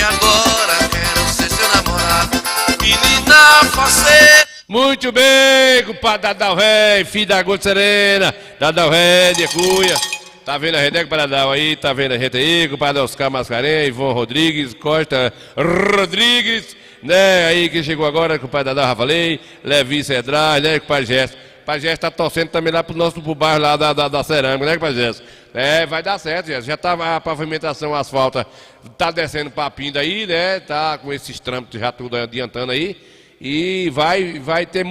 [SPEAKER 3] agora quero ser seu namorado. Menina parceira.
[SPEAKER 4] Muito bem, compadre Dadal Ré, filho da Gota Serena, Dadal Ré de Cunha. Tá vendo a Redeco Paradal aí, tá vendo a gente aí, compadre Oscar Mascarenhas, Ivon Rodrigues, Costa Rodrigues, né, aí que chegou agora, compadre Dadal Ravalei, Levi Cedrais, né, compadre Gesto. O Pai Gesto tá torcendo também lá pro bairro lá da Cerâmica, né, compadre Gesto? É, vai dar certo, Gesto. Já tá a pavimentação, a asfalto, tá descendo pra Pinda aí, né, tá com esses trâmites já tudo adiantando aí. E vai ter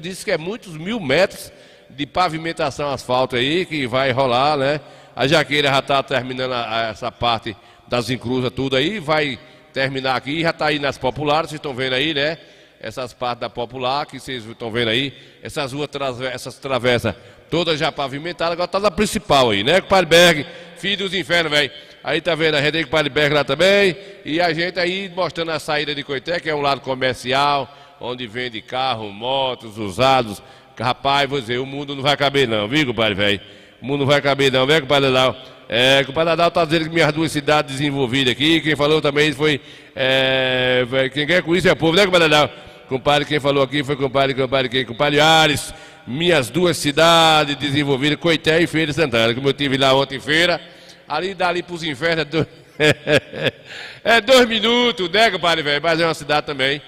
[SPEAKER 4] diz que é muitos 1000 metros de pavimentação asfalto aí, que vai rolar, né? A Jaqueira já está terminando essa parte das encruzas, tudo aí, vai terminar aqui, já está aí nas populares, vocês estão vendo aí, né? Essas partes da popular, que vocês estão vendo aí, essas ruas, essas travessas, todas já pavimentadas, agora está na principal aí, né? Compadre Berg, filho dos infernos, velho. Aí tá vendo a rede do Compadre Berg lá também, e a gente aí mostrando a saída de Coité, que é um lado comercial, onde vende carro, motos, usados. Rapaz, vou dizer, o mundo não vai caber não, viu, compadre, velho? O mundo não vai caber não, viu, compadre Dadal? Compadre Dadal tá dizendo que minhas duas cidades desenvolvidas aqui, quem falou também foi, quem quer com isso é o povo, né, compadre Dadal? Compadre, quem falou aqui foi compadre Ares, minhas duas cidades desenvolvidas, Coité e Feira de Santana, como eu tive lá ontem em feira, ali dali pros infernos é 2 minutos, né, compadre, velho? Mas é uma cidade também.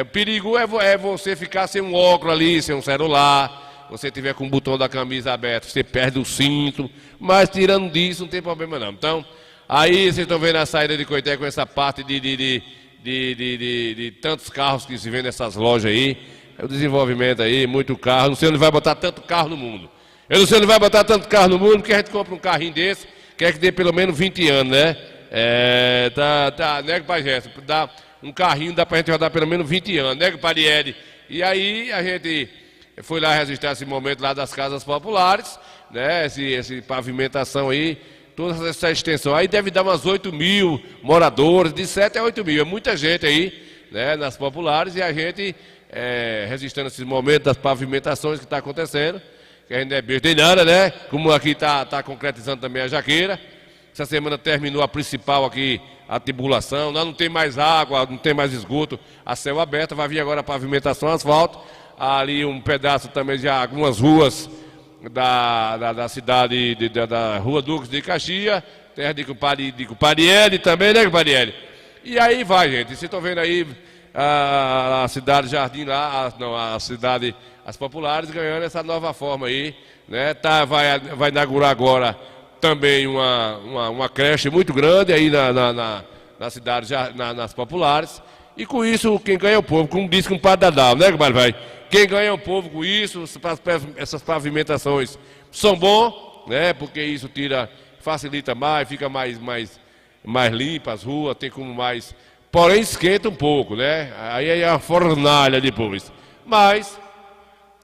[SPEAKER 4] O perigo é você ficar sem um óculos ali, sem um celular, você tiver com o botão da camisa aberto, você perde o cinto, mas tirando disso não tem problema não. Então, aí vocês estão vendo a saída de Coité com essa parte de tantos carros que se vê nessas lojas aí, o desenvolvimento aí, muito carro, não sei onde vai botar tanto carro no mundo. Eu não sei onde vai botar tanto carro no mundo, porque a gente compra um carrinho desse, quer que dê pelo menos 20 anos, né? Né, compadre Gesto? Um carrinho dá pra gente rodar pelo menos 20 anos, né, compadre Ed? E aí a gente foi lá registrar esse momento lá das casas populares, né? Essa pavimentação aí, toda essa extensão. Aí deve dar umas 8.000 moradores, de 7 a 8.000. É muita gente aí, né, nas populares, e a gente registrando esses momentos das pavimentações que está acontecendo, que a gente não é besta nem nada, né? Como aqui tá concretizando também a Jaqueira. Essa semana terminou a principal aqui, a tubulação, não tem mais água, não tem mais esgoto, a céu aberto, vai vir agora a pavimentação, asfalto, ali um pedaço também de algumas ruas da cidade, da Rua Duques de Caxias, terra de Cupariele também, né, Cupariele? E aí vai, gente, vocês estão vendo aí a cidade Jardim lá, a cidade, as populares ganhando essa nova forma aí, né, vai inaugurar agora também uma creche muito grande aí na cidade, nas populares. E com isso, quem ganha é o povo, como disse o compadre Dadal, né, compadre, vai? Quem ganha é o povo com isso, essas pavimentações são bons, né, porque isso facilita mais, fica mais limpa as ruas, tem como mais... Porém, esquenta um pouco, né? Aí é a fornalha depois. Mas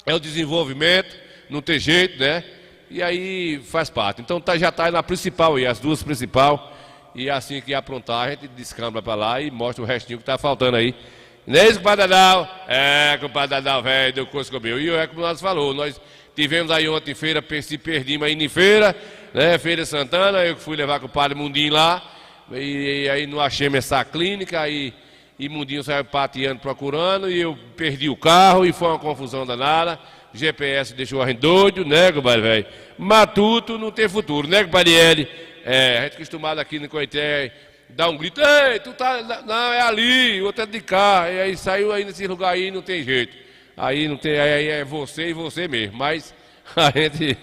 [SPEAKER 4] é o desenvolvimento, não tem jeito, né? E aí faz parte. Então já está na principal aí, as duas principais. E assim que aprontar, a gente descambra para lá e mostra o restinho que está faltando aí. Não é isso, compadre Dadal? Compadre Dadal, velho, deu coisa que eu vi. E como nós falou, nós Tivemos aí ontem feira, se perdimos aí em feira, né? Feira Santana, eu fui levar com o padre Mundinho lá, e aí não achemos essa clínica, aí e Mundinho saiu pateando, procurando, e eu perdi o carro, e foi uma confusão danada. GPS deixou a gente doido, né, compadre, velho? Matuto não tem futuro, né, compadre L? A gente acostumado aqui no Coité, dá um grito, ei, tu tá, não, é ali, o outro é de cá, e aí saiu aí nesse lugar aí, não tem jeito. Aí não tem, aí é você e você mesmo, mas a gente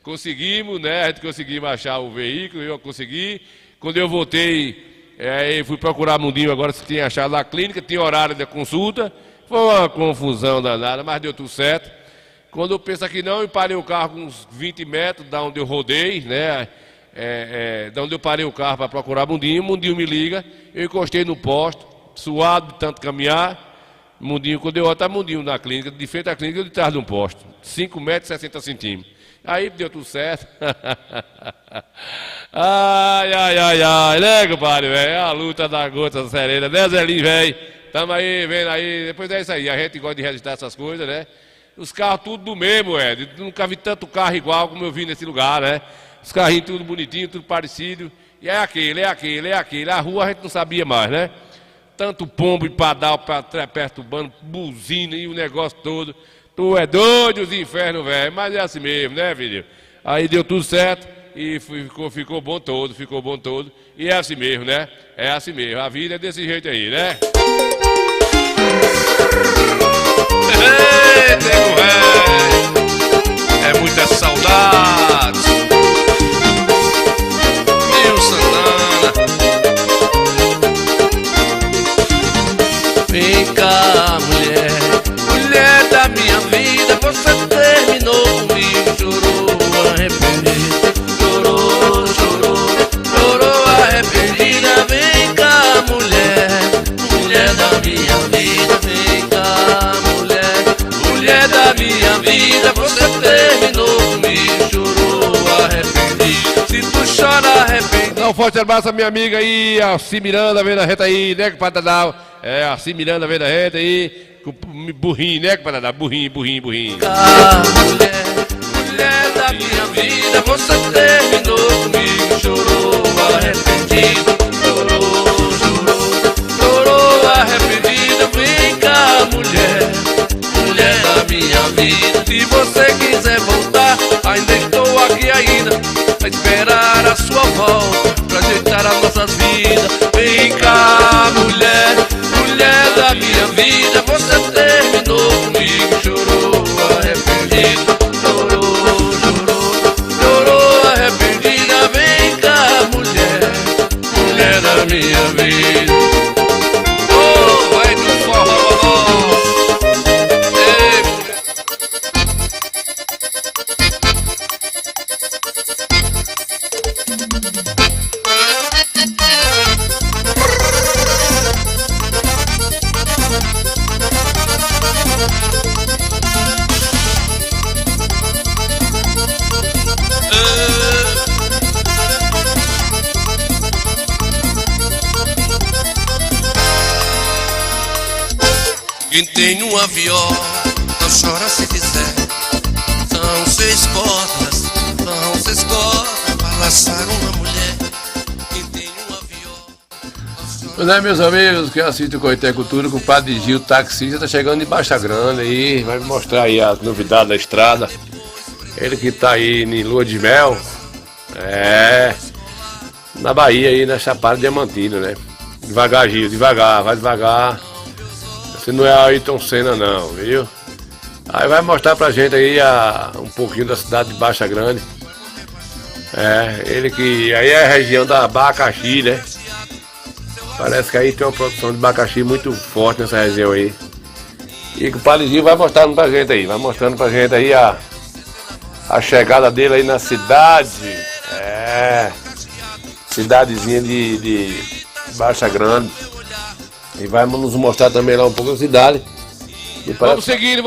[SPEAKER 4] conseguimos, né, a gente conseguimos achar o veículo, eu consegui. Quando eu voltei, fui procurar Mundinho agora se tinha achado lá a clínica, tinha horário da consulta, foi uma confusão danada, mas deu tudo certo. Quando eu penso que não, eu parei o carro com uns 20 metros da onde eu rodei, né, da onde eu parei o carro para procurar Mundinho me liga, eu encostei no posto, suado de tanto caminhar. Mundinho, quando eu olho, tá Mundinho na clínica, de frente à clínica, eu de trás de um posto, 5 metros e 60 centímetros. Aí deu tudo certo. Ai, né, compadre, velho? É a luta da gota serena, né, Zelinho, velho? Tamo aí, vendo aí, depois é isso aí, a gente gosta de registrar essas coisas, né? Os carros tudo do mesmo, nunca vi tanto carro igual como eu vi nesse lugar, né? Os carrinhos tudo bonitinho, tudo parecido, e é aquele. A rua a gente não sabia mais, né? Tanto pombo e padal perturbando, buzina e o negócio todo. Tu é doido, os infernos, velho. Mas é assim mesmo, né, filho? Aí deu tudo certo e ficou bom todo. E é assim mesmo, né? É assim mesmo. A vida é desse jeito aí, né?
[SPEAKER 2] Ei, nego velho, é muita saudade. Meu Santana.
[SPEAKER 3] Vem cá, mulher da minha vida, você terminou comigo, chorou arrependida, chorou arrependida. Vem cá, mulher da minha vida, vem cá, mulher da minha vida, você terminou comigo, chorou arrependida. Se tu chora arrependido.
[SPEAKER 4] Dá um forte abraço a minha amiga aí, a Alci Miranda, vendo a reta aí, né, compadre Dadal? A Alci Miranda vendo a reta aí, com burrinho, né, compadre Dadal? Burrinho.
[SPEAKER 3] Mulher da minha vida, você terminou comigo, chorou arrependido, chorou arrependida. Vem cá, mulher da minha vida, se você quiser voltar, ainda estou aqui ainda, a esperar a sua volta, pra ajeitar as nossas vidas. Vem cá, mulher da minha vida, você terminou comigo, chorou arrependido, chorou arrependida. Vem cá, mulher da minha vida. Oh, vai do forró. Quem tem uma viola não chora se fizer. São 6 cordas para laçar uma mulher. Quem tem uma viola.
[SPEAKER 4] Pois é, meus amigos, que assistem o Coité Cultura, com o Padre Gil, taxista, tá chegando de Baixa Grande aí, vai mostrar aí as novidades da estrada. Ele que tá aí em lua de mel, na Bahia aí, na Chapada Diamantina, né? Devagar, Gil, devagar, vai devagar. Você não é Ayrton Senna não, viu? Aí vai mostrar pra gente aí um pouquinho da cidade de Baixa Grande. Ele que... Aí é a região da abacaxi, né? Parece que aí tem uma produção de abacaxi muito forte nessa região aí. E que o Padre Gil vai mostrando pra gente aí. Vai mostrando pra gente aí a chegada dele aí na cidade. Cidadezinha de Baixa Grande. E vai nos mostrar também lá um pouco da cidade. Vamos seguindo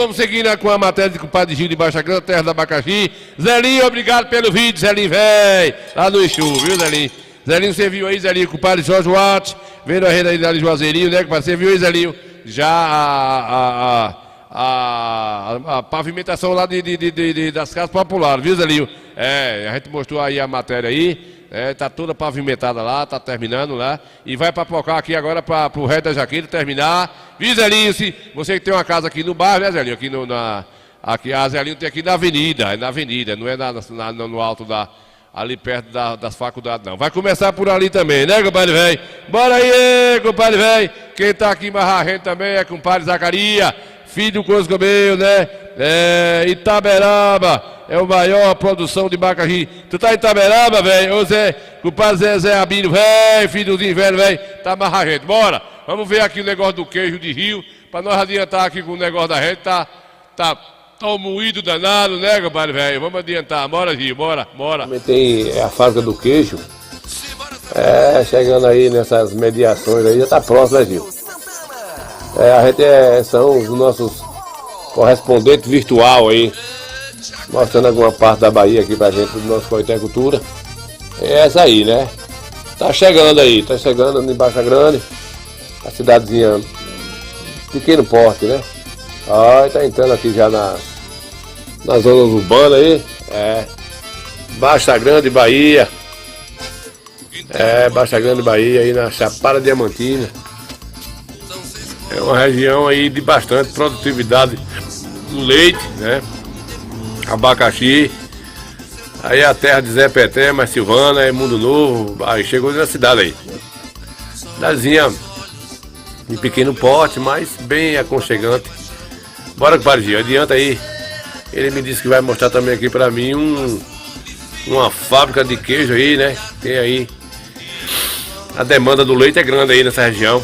[SPEAKER 4] com a matéria do Padre Gil de Baixa Grande, terra do abacaxi. Zelinho, obrigado pelo vídeo, Zelinho, velho. Lá no Exu, viu, Zelinho? Zelinho, você viu aí, Zelinho, com o Padre Jorge Watts, vendo a rede aí da Juazeirinho, né, que você viu aí, Zelinho? Já a pavimentação lá das casas populares, viu, Zelinho? A gente mostrou aí a matéria aí. Tá toda pavimentada lá, tá terminando lá. E vai papocar aqui agora pro resto da Jaqueira terminar. Viu, Zelinho? Se você que tem uma casa aqui no bairro, né, Zelinho? Aqui a Zelinho tem aqui na avenida, não é no alto ali perto das faculdades, não. Vai começar por ali também, né, compadre velho? Bora aí, compadre velho. Quem tá aqui marrendo também é compadre Zacaria, filho do Coscomeu, né? Itaberaba é a maior produção de abacaxi. Tu tá em Itaberaba, velho? Ô Zé, compadre Zé Abino, velho, filhozinho velho, velho, tá marrendo. Bora, vamos ver aqui o negócio do queijo de Rio, pra nós adiantar aqui com o negócio da gente, tá moído danado, né, compadre velho? Vamos adiantar, bora, Rio, bora. Tem a fábrica do queijo, chegando aí nessas mediações aí, já tá próximo, né, Gil? A gente são os nossos correspondentes virtual aí, mostrando alguma parte da Bahia aqui pra gente, do nosso Coité Cultura. É essa aí, né? Tá chegando em Baixa Grande, a cidadezinha pequeno porte, né? Tá entrando aqui já nas zonas urbanas aí. Baixa Grande, Bahia. Baixa Grande, Bahia, aí na Chapada Diamantina. É uma região aí de bastante produtividade do leite, né? Abacaxi. Aí a terra de Zé Peté, mais Silvana, Mundo Novo. Aí chegou na cidade aí. Cidadezinha de pequeno porte, mas bem aconchegante. Bora, compadre Gil, adianta aí. Ele me disse que vai mostrar também aqui pra mim uma fábrica de queijo aí, né? Tem aí. A demanda do leite é grande aí nessa região.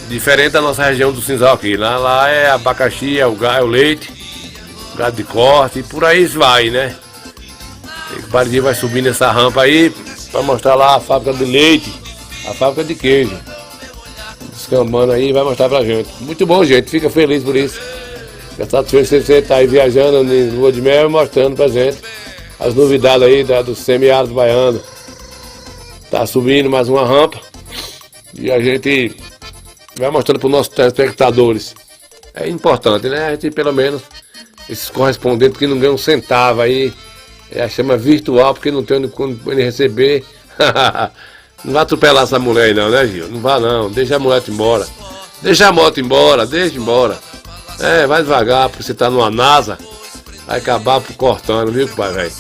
[SPEAKER 4] Diferente da nossa região do Cinzal aqui. Lá é abacaxi, é o leite, gado de corte e por aí vai, né? E o compadre Gil vai subir nessa rampa aí pra mostrar lá a fábrica de leite, a fábrica de queijo. Descambando aí, vai mostrar pra gente. Muito bom, gente, fica feliz por isso. Fica satisfeito você estar aí viajando em lua de mel e mostrando pra gente as novidades aí do semiárido baiano. Tá subindo mais uma rampa e a gente vai mostrando para os nossos telespectadores. É importante, né? A gente, pelo menos, esses correspondentes que não ganham um centavo aí, chama virtual, porque não tem onde receber. Não vai atropelar essa mulher aí não, né, Gil? Não vá não, deixa a mulher embora. Deixa a moto embora, deixa embora. Vai devagar, porque você tá numa NASA, vai acabar cortando, viu, compadre, velho?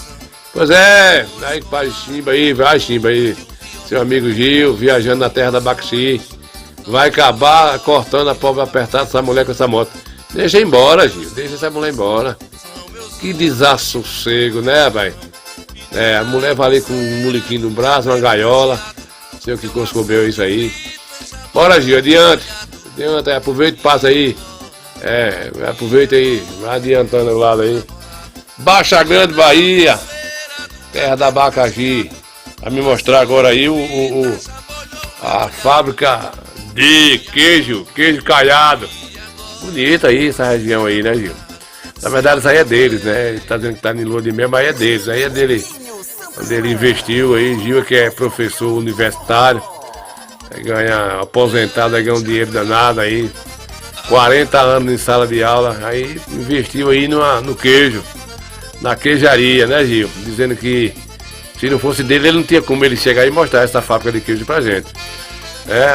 [SPEAKER 4] Pois aí, compadre Chimba aí, vai Chimba aí. Seu amigo Gil, viajando na terra da abacaxi. Vai acabar cortando a pobre apertada essa mulher com essa moto. Deixa embora, Gil. Deixa essa mulher embora. Que desassossego, né, velho? A mulher vai ali com um molequinho no braço, uma gaiola. Sei o que conscobeu isso aí. Bora, Gil, adiante. Aproveita e passa aí. Aproveita aí. Vai adiantando ao lado aí. Baixa Grande, Bahia. Terra da abacaxi. Vai me mostrar agora aí a fábrica de queijo caiado. Bonita aí essa região aí, né, Gil? Na verdade isso aí é deles, né? Ele tá dizendo que tá em lua de mel, mas é deles. Aí é dele, onde ele investiu aí. Gil, que é professor universitário, aposentado, ganha um dinheiro danado aí. 40 anos em sala de aula, aí investiu aí no queijo, na queijaria, né, Gil? Dizendo que se não fosse dele, ele não tinha como ele chegar e mostrar essa fábrica de queijo pra gente.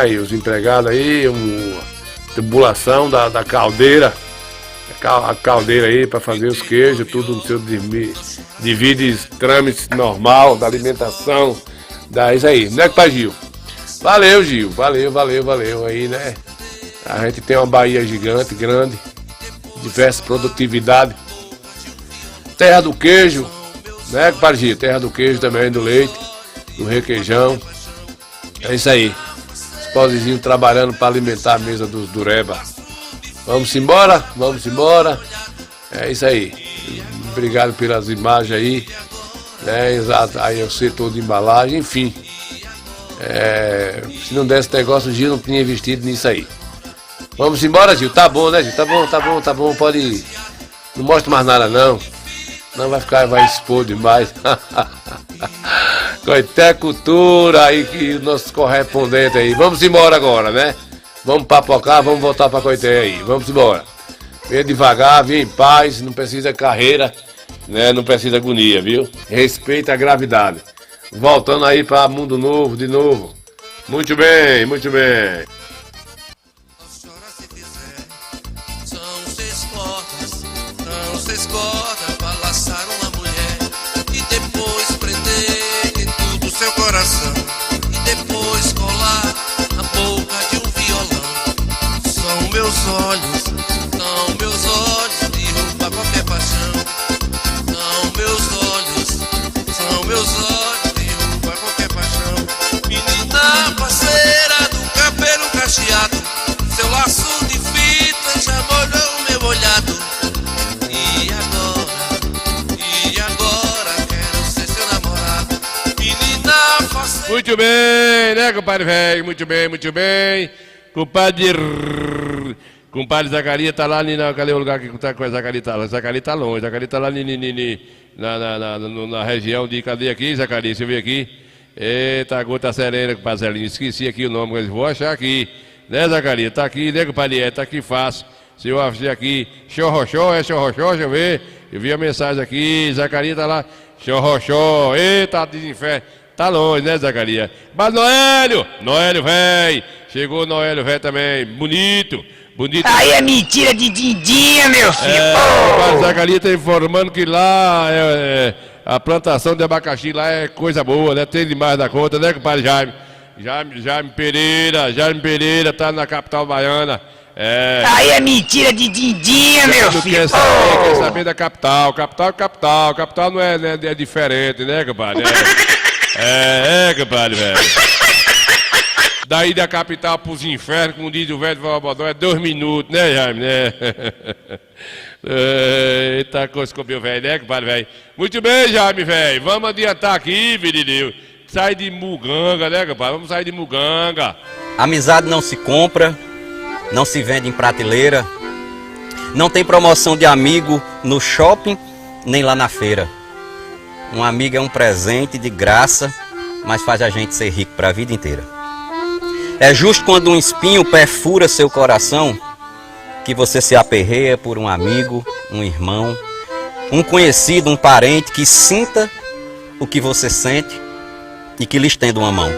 [SPEAKER 4] Aí os empregados aí, uma tubulação da caldeira, a caldeira aí para fazer os queijos, tudo no seu divide trâmites normal da alimentação, isso aí, né, pai Gil? Valeu, Gil, valeu aí, né? A gente tem uma Bahia gigante, grande, diversa produtividade, terra do queijo, né, pai Gil? Terra do queijo também, do leite, do requeijão, é isso aí. Posezinho trabalhando para alimentar a mesa dos Dureba. Vamos embora? É isso aí. Obrigado pelas imagens aí. Exato. Aí o setor de embalagem, enfim. Se não desse negócio, o Gil não tinha investido nisso aí. Vamos embora, Gil? Tá bom, né, Gil? Tá bom. Pode ir. Não mostra mais nada, não. Não vai expor demais. Coité Cultura aí, que o nosso correspondente aí. Vamos embora agora, né? Vamos papocar, vamos voltar pra Coité aí. Vamos embora. Venha devagar, venha em paz, não precisa carreira, né? Não precisa agonia, viu? Respeita a gravidade. Voltando aí para Mundo Novo de novo. Muito bem, muito bem.
[SPEAKER 3] São seis cordas pra laçar uma mulher e depois prender em tudo seu coração e depois colar na boca de um violão. São meus olhos derruba qualquer paixão. São meus olhos derruba qualquer paixão. Menina parceira do cabelo cacheado, seu laço de fita já molhou o meu olhado. E agora quero ser seu namorado. Menina parceira.
[SPEAKER 4] Muito bem, né, compadre velho? Muito bem, muito bem. Compadre Zacarias tá lá, cadê o lugar que tá com a Zacarias? Zacarias tá longe, Zacarias tá lá na região de, cadê aqui, Zacarias? Você vê aqui? Eita, gota serena, compadre Zelinho, esqueci aqui o nome, mas vou achar aqui. Né, Zacarias? Tá aqui, né, compadre? Tá aqui fácil. Se eu achar aqui, Xorroxó, deixa eu ver. Eu vi a mensagem aqui, Zacarias tá lá, Xorroxó, eita, desinferno. Tá longe, né, Zacarias? Mas Noélio, velho. Chegou Noélio, velho também, bonito.
[SPEAKER 7] Aí é mentira de Dindinha, meu filho.
[SPEAKER 4] O Zacarias tá informando que lá a plantação de abacaxi lá é coisa boa, né? Tem demais da conta, né, compadre Jaime? Jaime Pereira, tá na capital baiana.
[SPEAKER 7] Aí é mentira de Dindinha, meu filho.
[SPEAKER 4] Quer saber da capital. Capital não é diferente, né, compadre? Compadre, velho. Daí da capital pros infernos, como diz o velho Valbodão, é 2 minutos, né, Jaime, né? Eita coisa que comeu, velho, né, compadre, velho? Muito bem, Jaime, velho. Vamos adiantar aqui, menino. Sai de muganga, né, compadre? Vamos sair de muganga.
[SPEAKER 11] Amizade não se compra, não se vende em prateleira. Não tem promoção de amigo no shopping, nem lá na feira. Um amigo é um presente de graça, mas faz a gente ser rico para a vida inteira. É justo quando um espinho perfura seu coração que você se aperreia por um amigo, um irmão, um conhecido, um parente que sinta o que você sente e que lhe estenda uma mão.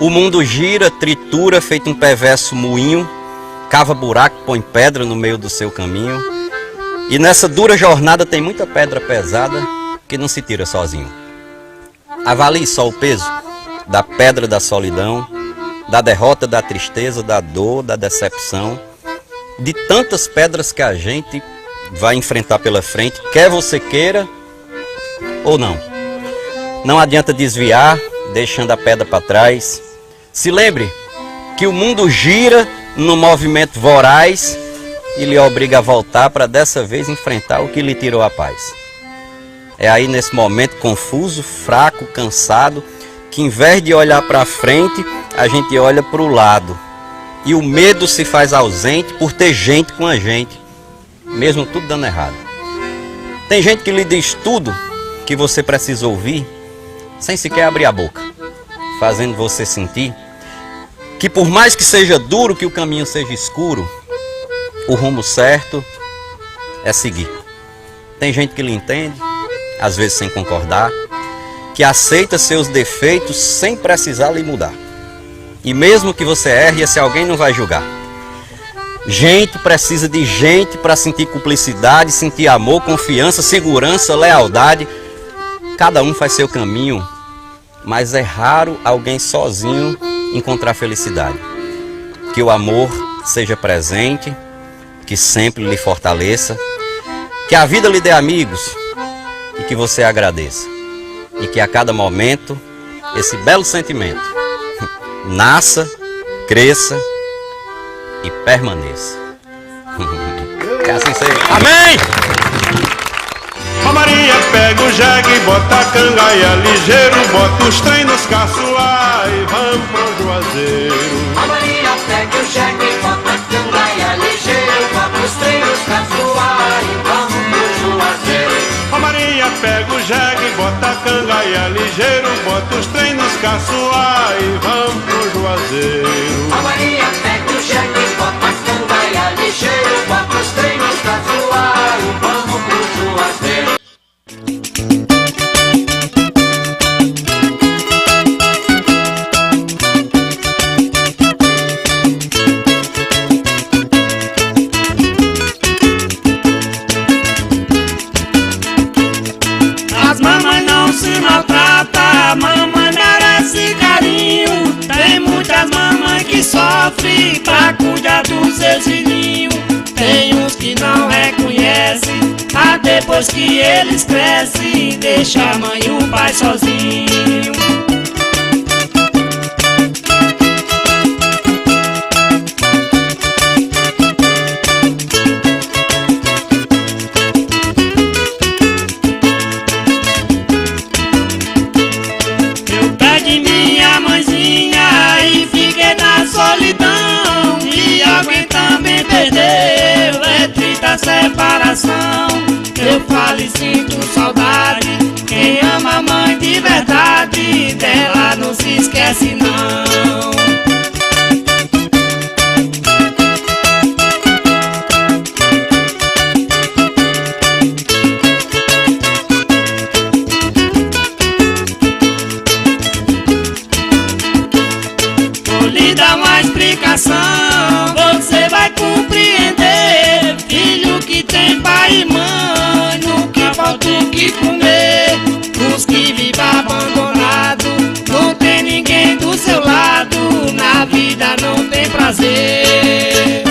[SPEAKER 11] O mundo gira, tritura, feito um perverso moinho, cava buraco, põe pedra no meio do seu caminho. E nessa dura jornada tem muita pedra pesada que não se tira sozinho. Avalie só o peso da pedra da solidão, da derrota, da tristeza, da dor, da decepção, de tantas pedras que a gente vai enfrentar pela frente, quer você queira ou não. Não adianta desviar, deixando a pedra para trás. Se lembre que o mundo gira no movimento voraz e lhe obriga a voltar para dessa vez enfrentar o que lhe tirou a paz. É aí nesse momento confuso, fraco, cansado, que em vez de olhar para frente, a gente olha para o lado. E o medo se faz ausente por ter gente com a gente, mesmo tudo dando errado. Tem gente que lhe diz tudo que você precisa ouvir, sem sequer abrir a boca, fazendo você sentir que por mais que seja duro, que o caminho seja escuro, o rumo certo é seguir. Tem gente que lhe entende, às vezes sem concordar, que aceita seus defeitos sem precisar lhe mudar. E mesmo que você erre, esse alguém não vai julgar. Gente precisa de gente para sentir cumplicidade, sentir amor, confiança, segurança, lealdade. Cada um faz seu caminho, mas é raro alguém sozinho encontrar felicidade. Que o amor seja presente, que sempre lhe fortaleça, que a vida lhe dê amigos e que você agradeça. E que a cada momento esse belo sentimento nasça, cresça e permaneça. Que assim seja. Amém!
[SPEAKER 10] A Maria pega o jegue, bota a cangaia ligeiro, bota os trem nos caçoar e vamos pro Juazeiro.
[SPEAKER 9] A Maria pega o jegue, bota a cangaia ligeiro, bota os trem nos caçoar e vamos pro Juazeiro.
[SPEAKER 10] A Maria pega o jegue, bota a cangaia ligeiro, bota os trem nos caçoar e vamos pro Juazeiro.
[SPEAKER 9] A Maria pega o jegue, bota a cangaia ligeiro, bota os trem pai pra cuidar dos seus filhinhos. Tem uns que não reconhecem, mas depois que eles crescem, deixa a mãe e o pai sozinho. Eu perdi minha mãezinha e fiquei na solidão, e alguém também perdeu, é triste a separação. Eu falo e sinto saudade, quem ama a mãe de verdade, dela não se esquece não. Vou lhe dar uma explicação, você vai compreender. Filho que tem pai e mãe, nunca falta o que comer. Os que vivem abandonados, não tem ninguém do seu lado, na vida não tem prazer.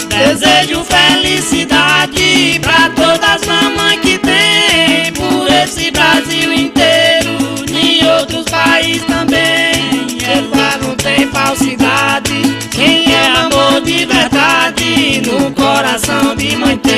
[SPEAKER 9] Desejo felicidade pra todas as mamães que tem por esse Brasil inteiro, em outros países também. Ela não tem falsidade, quem é amor de verdade, no coração de mãe tem.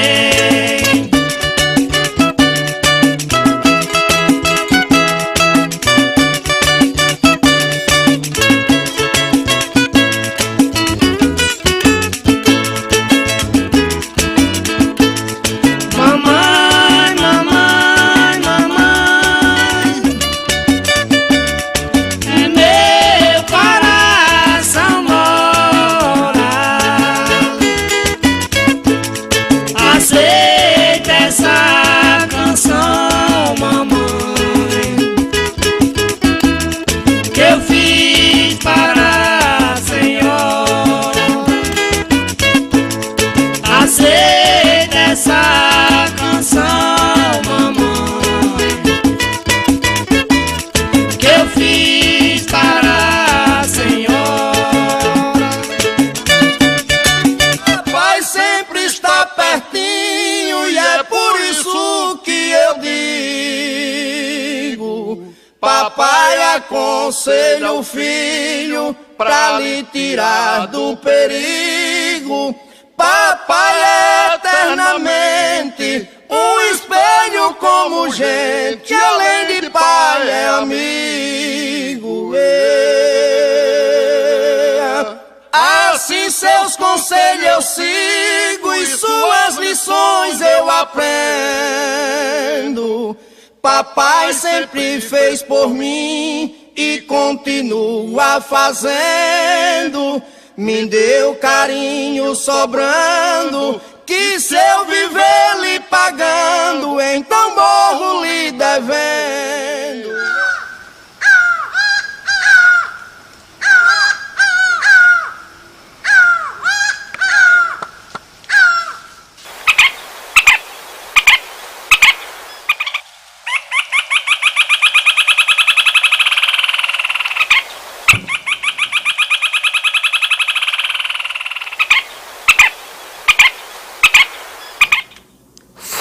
[SPEAKER 9] Mamãe, mamãe, mamãe, é meu coração mora. Aceita essa canção, mamãe, que eu fiz para a senhora. Aceita essa canção, mamãe, que eu fiz para a senhora.
[SPEAKER 3] Papai sempre está pertinho e é por isso que eu digo: papai aconselha o filho pra lhe tirar do perigo. Papai é eternamente um espelho como gente, além de pai é amigo. Assim seus conselhos eu sigo e suas lições eu aprendo. Papai sempre fez por mim e continua fazendo. Me deu carinho sobrando, que se eu viver lhe pagando, então morro lhe devendo.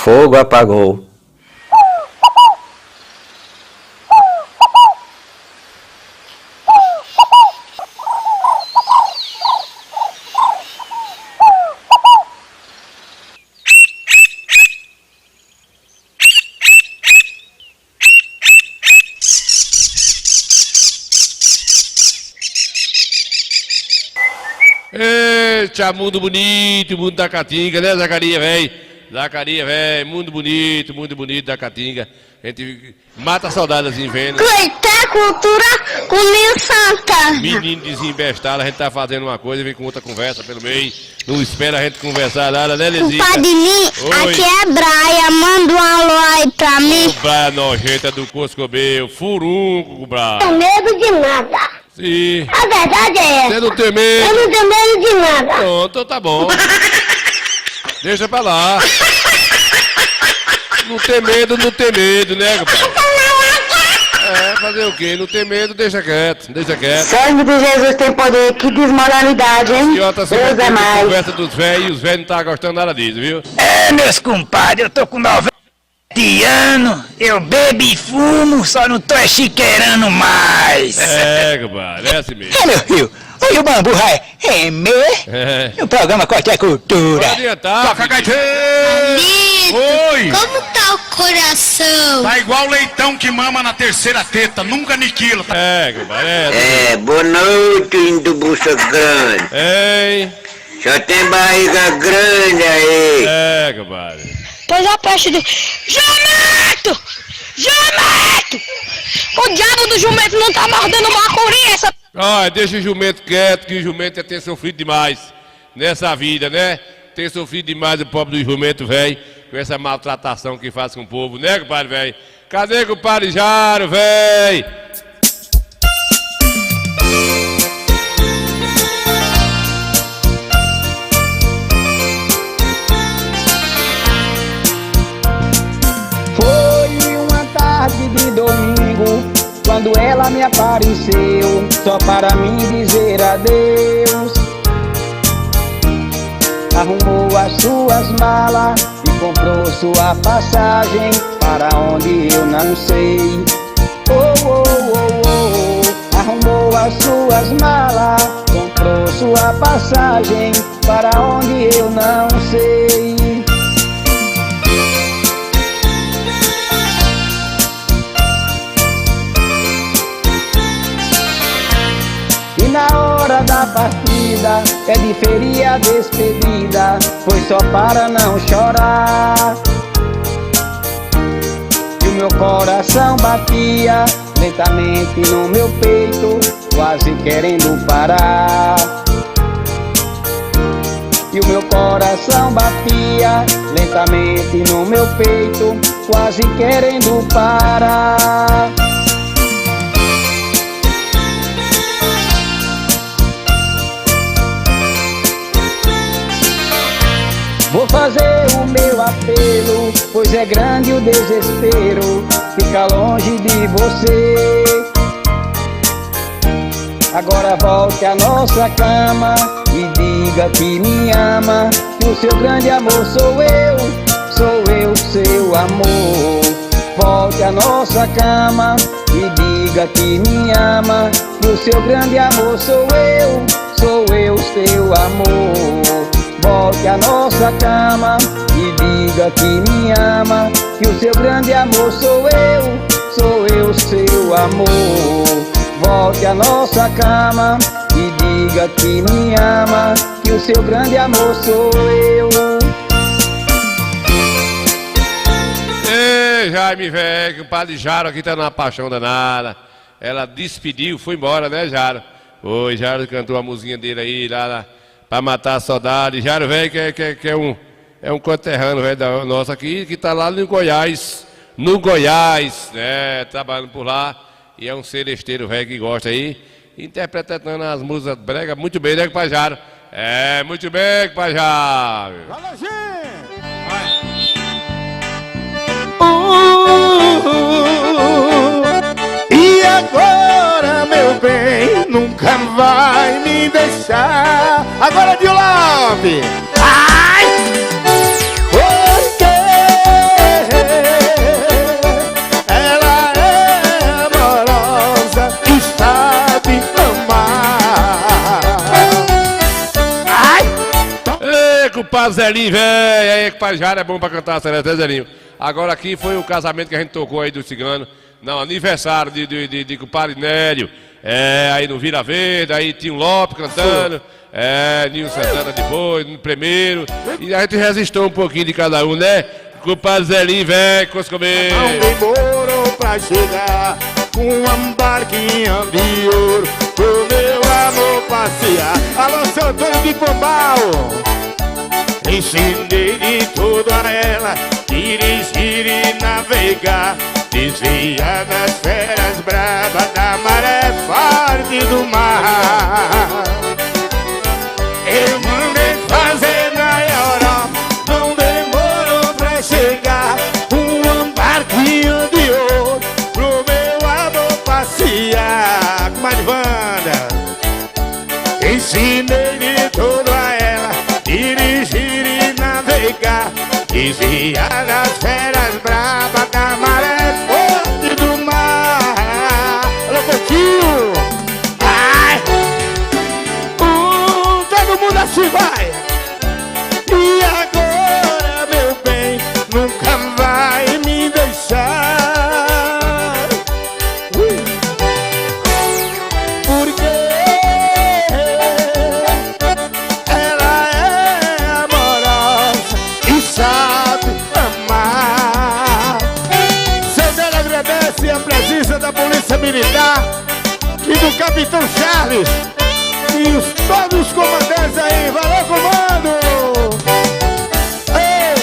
[SPEAKER 11] Fogo apagou.
[SPEAKER 4] Eita, mundo bonito, mundo da Caatinga, né, Zacarias, velho? Zacarias, velho, mundo bonito da Caatinga. A gente mata a saudade assim, vendo.
[SPEAKER 1] Coité, cultura, comigo santa.
[SPEAKER 4] Menino desembestado, a gente tá fazendo uma coisa e vem com outra conversa pelo meio. Não espera a gente conversar nada, né, Lesita?
[SPEAKER 1] Compadre mim, aqui é Braia, manda um alô aí pra mim.
[SPEAKER 4] O Braia nojenta do Coscobeu, furunco, Braia.
[SPEAKER 1] Não tenho medo de nada.
[SPEAKER 4] Sim.
[SPEAKER 1] A verdade é essa.
[SPEAKER 4] Você não tem medo?
[SPEAKER 1] Eu não tenho medo de nada.
[SPEAKER 4] Pronto, tá bom. Deixa pra lá. Não tem medo, né, compadre? É, fazer o quê? Não tem medo, deixa quieto, deixa quieto.
[SPEAKER 6] Sangue de Jesus tem poder, que desmoralidade, hein?
[SPEAKER 4] Senhor tá se
[SPEAKER 6] Deus é mais.
[SPEAKER 4] conversa dos velhos e os velhos não tá gostando nada disso, viu?
[SPEAKER 7] É, meus compadres, eu tô com 90 anos, eu bebo e fumo, só não tô chiqueirando mais.
[SPEAKER 4] É, compadre, é assim mesmo.
[SPEAKER 7] É, meu filho, hoje o Bambu vai
[SPEAKER 4] É.
[SPEAKER 7] no programa Qualquer Cultura.
[SPEAKER 4] Pode adiantar.
[SPEAKER 2] Toca gaiteiro! Oi!
[SPEAKER 1] Como tá o coração?
[SPEAKER 2] Tá igual leitão que mama na terceira teta, nunca aniquila. Tá?
[SPEAKER 4] É, compadre,
[SPEAKER 8] Boa noite, indo bucha grande.
[SPEAKER 4] Ei.
[SPEAKER 8] Só tem barriga grande aí.
[SPEAKER 4] É, compadre.
[SPEAKER 1] Pois a peste do... Jumento! Jumento! O diabo do jumento não tá mordendo uma essa...
[SPEAKER 4] Olha, deixa o jumento quieto, que o jumento tem sofrido demais nessa vida, né? Tem sofrido demais o pobre do jumento, velho, com essa maltratação que faz com o povo, né, compadre, velho? Cadê o compadre Jaro, velho?
[SPEAKER 9] Foi uma tarde de domingo, quando ela me apareceu, só para mim dizer adeus. Arrumou as suas malas e comprou sua passagem para onde eu não sei. Oh, oh, oh, oh. Arrumou as suas malas, comprou sua passagem para onde eu não sei. E na hora da partida pede feria a despedida, foi só para não chorar. E o meu coração batia lentamente no meu peito, quase querendo parar. E o meu coração batia lentamente no meu peito, quase querendo parar. Vou fazer o meu apelo, pois é grande o desespero, fica longe de você. Agora volte à nossa cama e diga que me ama, que o seu grande amor sou eu seu amor. Volte à nossa cama e diga que me ama, que o seu grande amor sou eu seu amor. Volte à nossa cama e diga que me ama, que o seu grande amor sou eu seu amor. Volte à nossa cama e diga que me ama, que o seu grande amor sou eu.
[SPEAKER 4] Ei, Jaime, velho, o padre Jaro aqui tá numa paixão danada. Ela despediu, foi embora, né, Jaro? Oi, Jaro cantou a musiquinha dele aí, lá pra matar a saudade. Jaro, velho, que é um conterrâneo, velho, nosso aqui, que tá lá no Goiás, né, trabalhando por lá. E é um celesteiro, velho, que gosta aí, interpretando as músicas brega muito bem, né, compadre Jaro? É, muito bem, compadre Jaro.
[SPEAKER 9] E agora, meu bem, nunca vai me deixar. Agora, de Love. Ai! Porque ela é amorosa e sabe amar. Ai!
[SPEAKER 4] Ei, compadre Zelinho, velho, aí, compadre Jaro é bom pra cantar, né, Zelinho? Agora aqui foi o casamento que a gente tocou aí do cigano. Não, aniversário de compadre Nélio. É, aí no Vila Verde, aí tinha o Lopes cantando. É, Nil Santana depois, no primeiro. E a gente resistou um pouquinho de cada um, né? Compadre Zelinho, velho, Coscomê.
[SPEAKER 9] Não demorou pra chegar com uma barquinha de ouro pro meu amor passear. Alô, seu Antônio de Pombal, ensinei de tudo a ela, dirigir e navegar.
[SPEAKER 12] desvia das feras bravas da maré forte do mar. Eu mandei fazer na Europa, não demorou pra chegar um barquinho de ouro pro meu amor passear. Comadre Wanda, ensinei de tudo a ela, dirigir e navegar, desviar das feras bravas da maré forte do mar. Alô, Coutinho! Ai! Todo mundo assim vai! E agora, meu bem, nunca vai me deixar. Porque ela é amorosa e sabe amar. Seu agradece a presença da Polícia Militar e do Capitão Charles e todos os comandantes aí. Valeu, comando! Ei,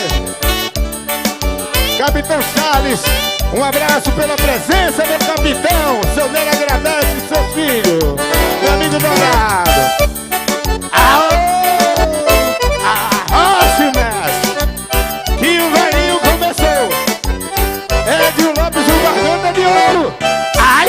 [SPEAKER 12] Capitão Charles, um abraço pela presença, meu capitão. Seu Nélio agradece seu filho, meu amigo dourado. Arrocha, mestre, que o velhinho começou. Edil Lopes, o garganta de ouro. Ai!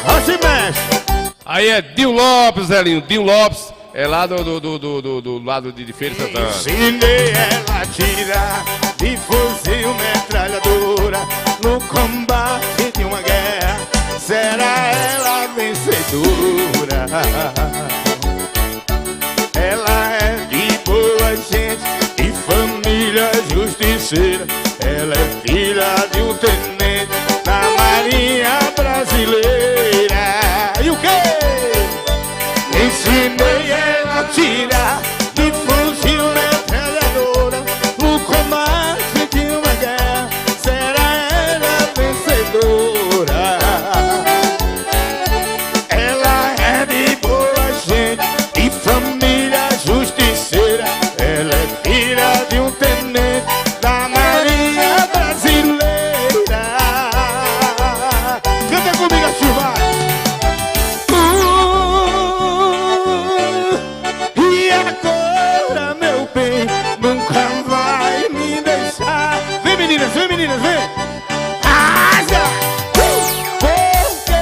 [SPEAKER 12] Arrocha, mestre.
[SPEAKER 4] Aí é Dil Lopes, Zelinho. Dil Lopes é lá do lado de Feira de Santana.
[SPEAKER 12] Ensinei ela a tirar de fuzil metralhadora no combate de uma guerra. Será ela a vencedora? Ela é de boa gente e família justiceira. Ela é filha de um tenente da Marinha Brasileira. E o quê? Ensinei ela a tirar de fuzil metralhadora no combate de uma guerra. Será ela a vencedora? Ela é de boa gente e família justiceira. Ela é filha de um tenente da Marinha Brasileira. Canta comigo, Silva. E agora, meu bem, nunca vai me deixar. Vem, meninas, vem. Haja! Porque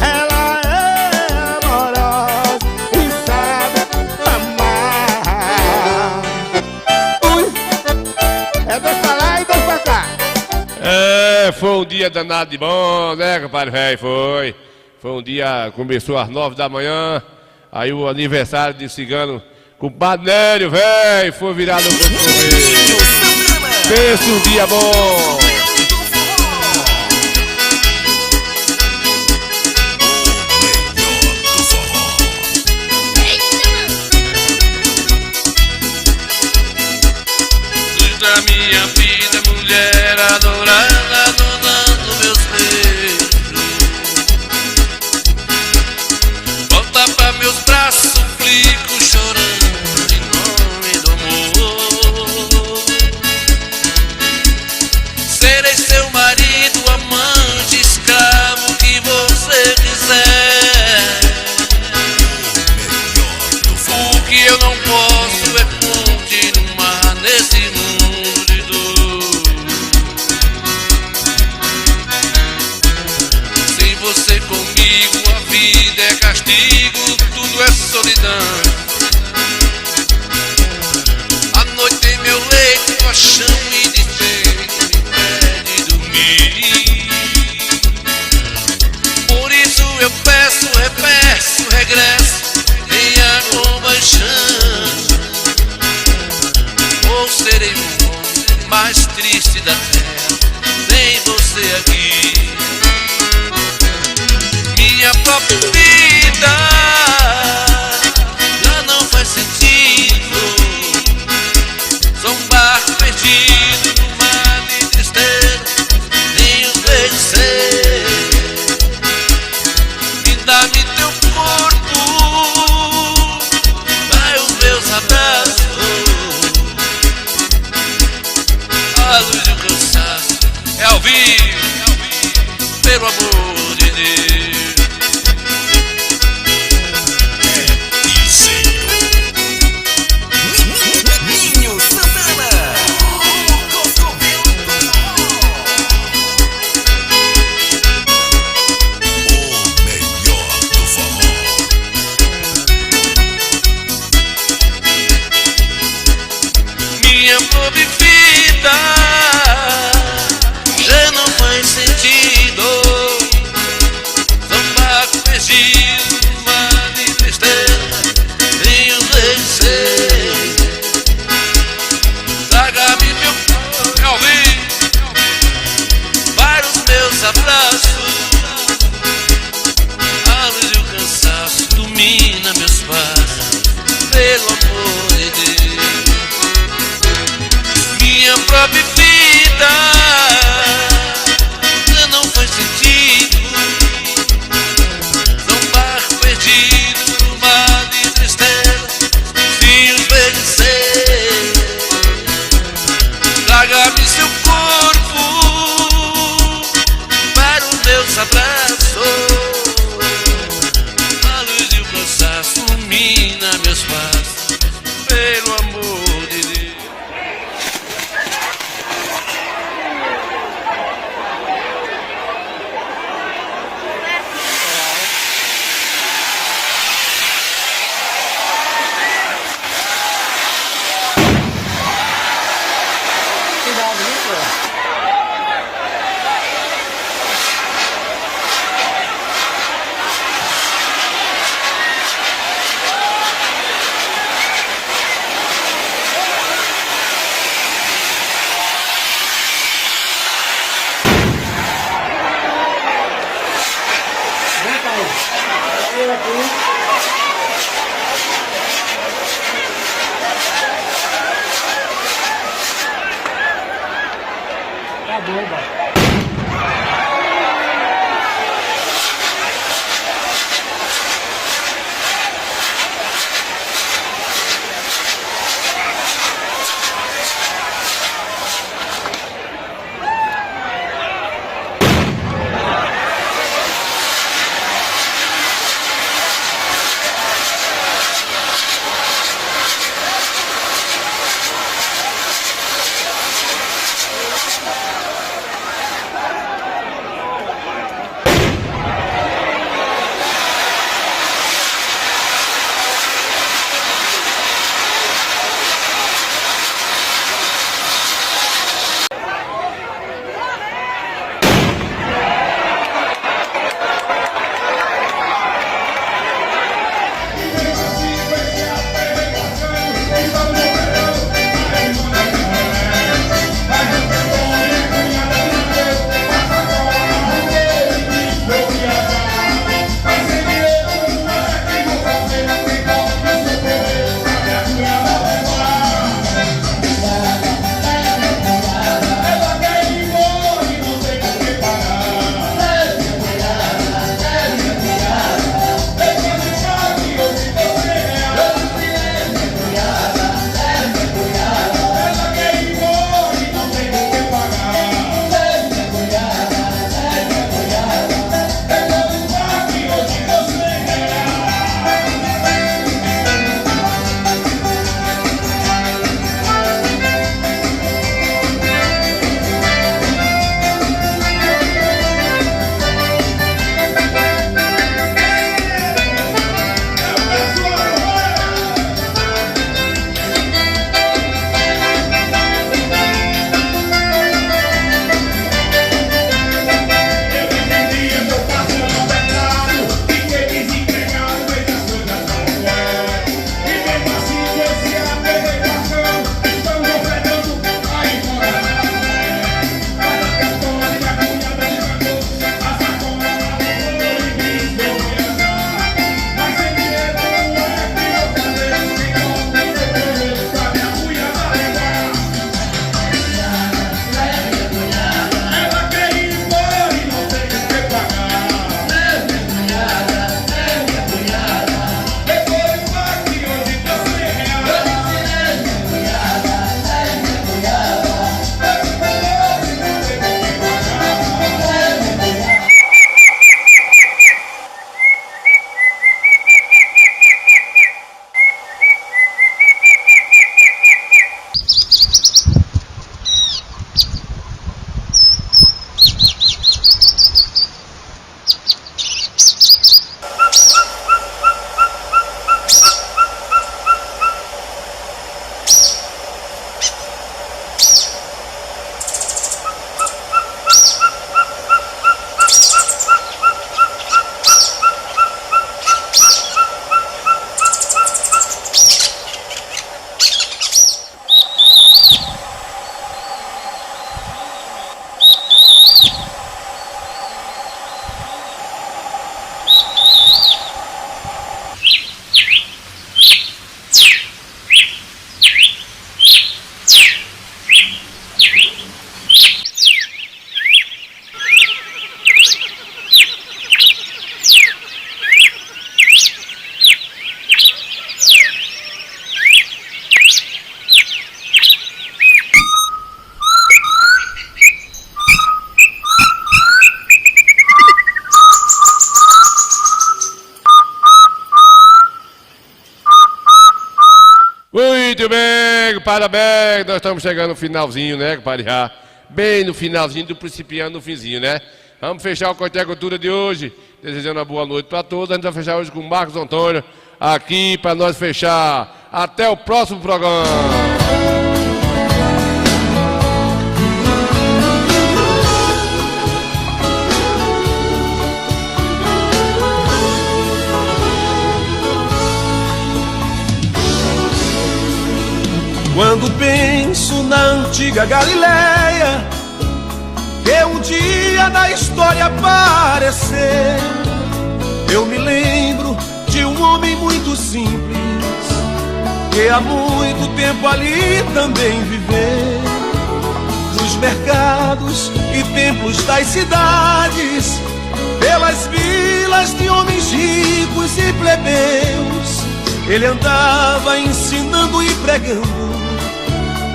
[SPEAKER 12] ela é amorosa e sabe amar. É dois pra lá e dois pra cá.
[SPEAKER 4] É, foi um dia danado de bom, né, compadre velho? Foi um dia, começou às 9 da manhã, aí o aniversário de cigano, compadre Nélio, velho, foi virado no correio. Pensa um dia bom.
[SPEAKER 10] Da minha vida, mulher adorada, dona dos meus beijos. Volta pra meus braços, suplico, chorando em nome do amor. Serei seu marido, amante, escravo, que você quiser. O que eu não posso é continuar nesse mundo de dor. Sem você comigo, a vida é castigo, tudo é solidão. A noite em meu leito, paixão e despeito me impede dormir. Por isso eu peço, repeço, regresso, tenha compaixão. Ou serei o homem mais triste da terra sem você aqui. Minha própria vida já não faz sentido. Sou um barco perdido no mar de tristeza, nem os beijos sei. Me dá-me teu corpo, vai os meus abraços.
[SPEAKER 9] Tá bom,
[SPEAKER 4] Muito bem, parabéns. Nós estamos chegando no finalzinho, né, compadre? Bem no finalzinho do principiando no finzinho, né? Vamos fechar o Coité Cultura de hoje, desejando uma boa noite para todos. A gente vai fechar hoje com o Marcos Antônio, aqui para nós fechar. Até o próximo programa.
[SPEAKER 13] Quando penso na antiga Galileia, que um dia na história aparecer, eu simples, que há muito tempo ali também viveu. Nos mercados e templos das cidades, pelas vilas de homens ricos e plebeus, ele andava ensinando e pregando.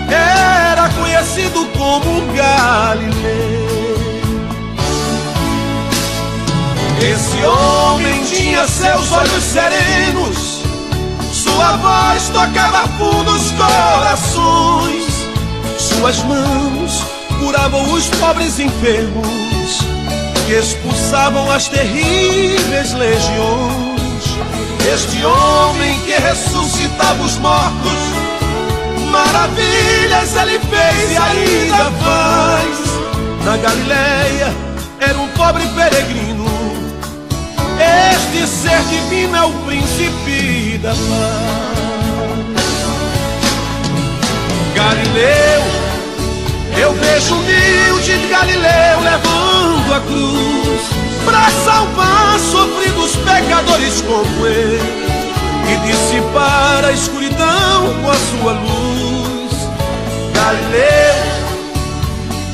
[SPEAKER 13] Era conhecido como Galileu. Esse homem tinha seus olhos serenos, sua voz tocava fundo os corações, suas mãos curavam os pobres enfermos e expulsavam as terríveis legiões. Este homem que ressuscitava os mortos, maravilhas ele fez e ainda faz. Na Galileia era um pobre peregrino, este ser divino é o príncipe da paz. Galileu, eu vejo humilde Galileu levando a cruz pra salvar sofridos pecadores como ele e dissipar a escuridão com a sua luz. Galileu,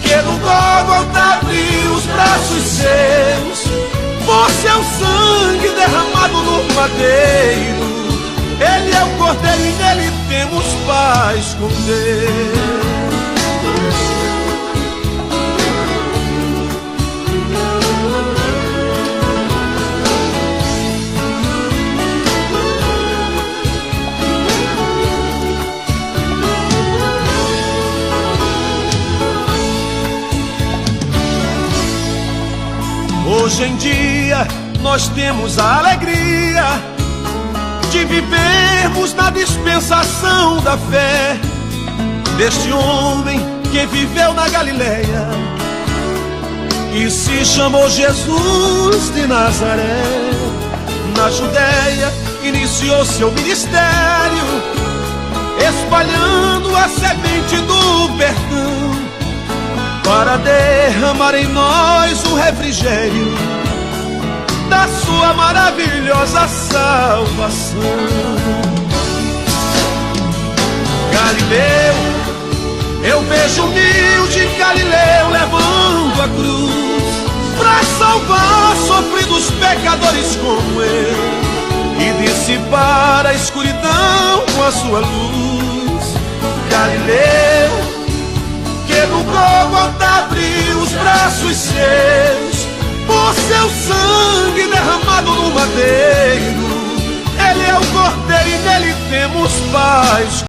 [SPEAKER 13] que no Gólgota abriu os braços seus por seu sangue derramado no madeiro. Ele é o Cordeiro e nele temos paz com Deus. Hoje em dia nós temos a alegria de vivermos na dispensação da fé deste homem que viveu na Galileia e se chamou Jesus de Nazaré. Na Judéia iniciou seu ministério, espalhando a semente do perdão para derramar em nós o refrigério da sua maravilhosa salvação. Galileu, eu vejo humilde Galileu levando a cruz pra salvar sofridos pecadores como ele e dissipar a escuridão com a sua luz. Galileu, que no Gólgota abriu os braços seus por seu sangue derramado no madeiro. Ele é o Cordeiro e nele temos paz.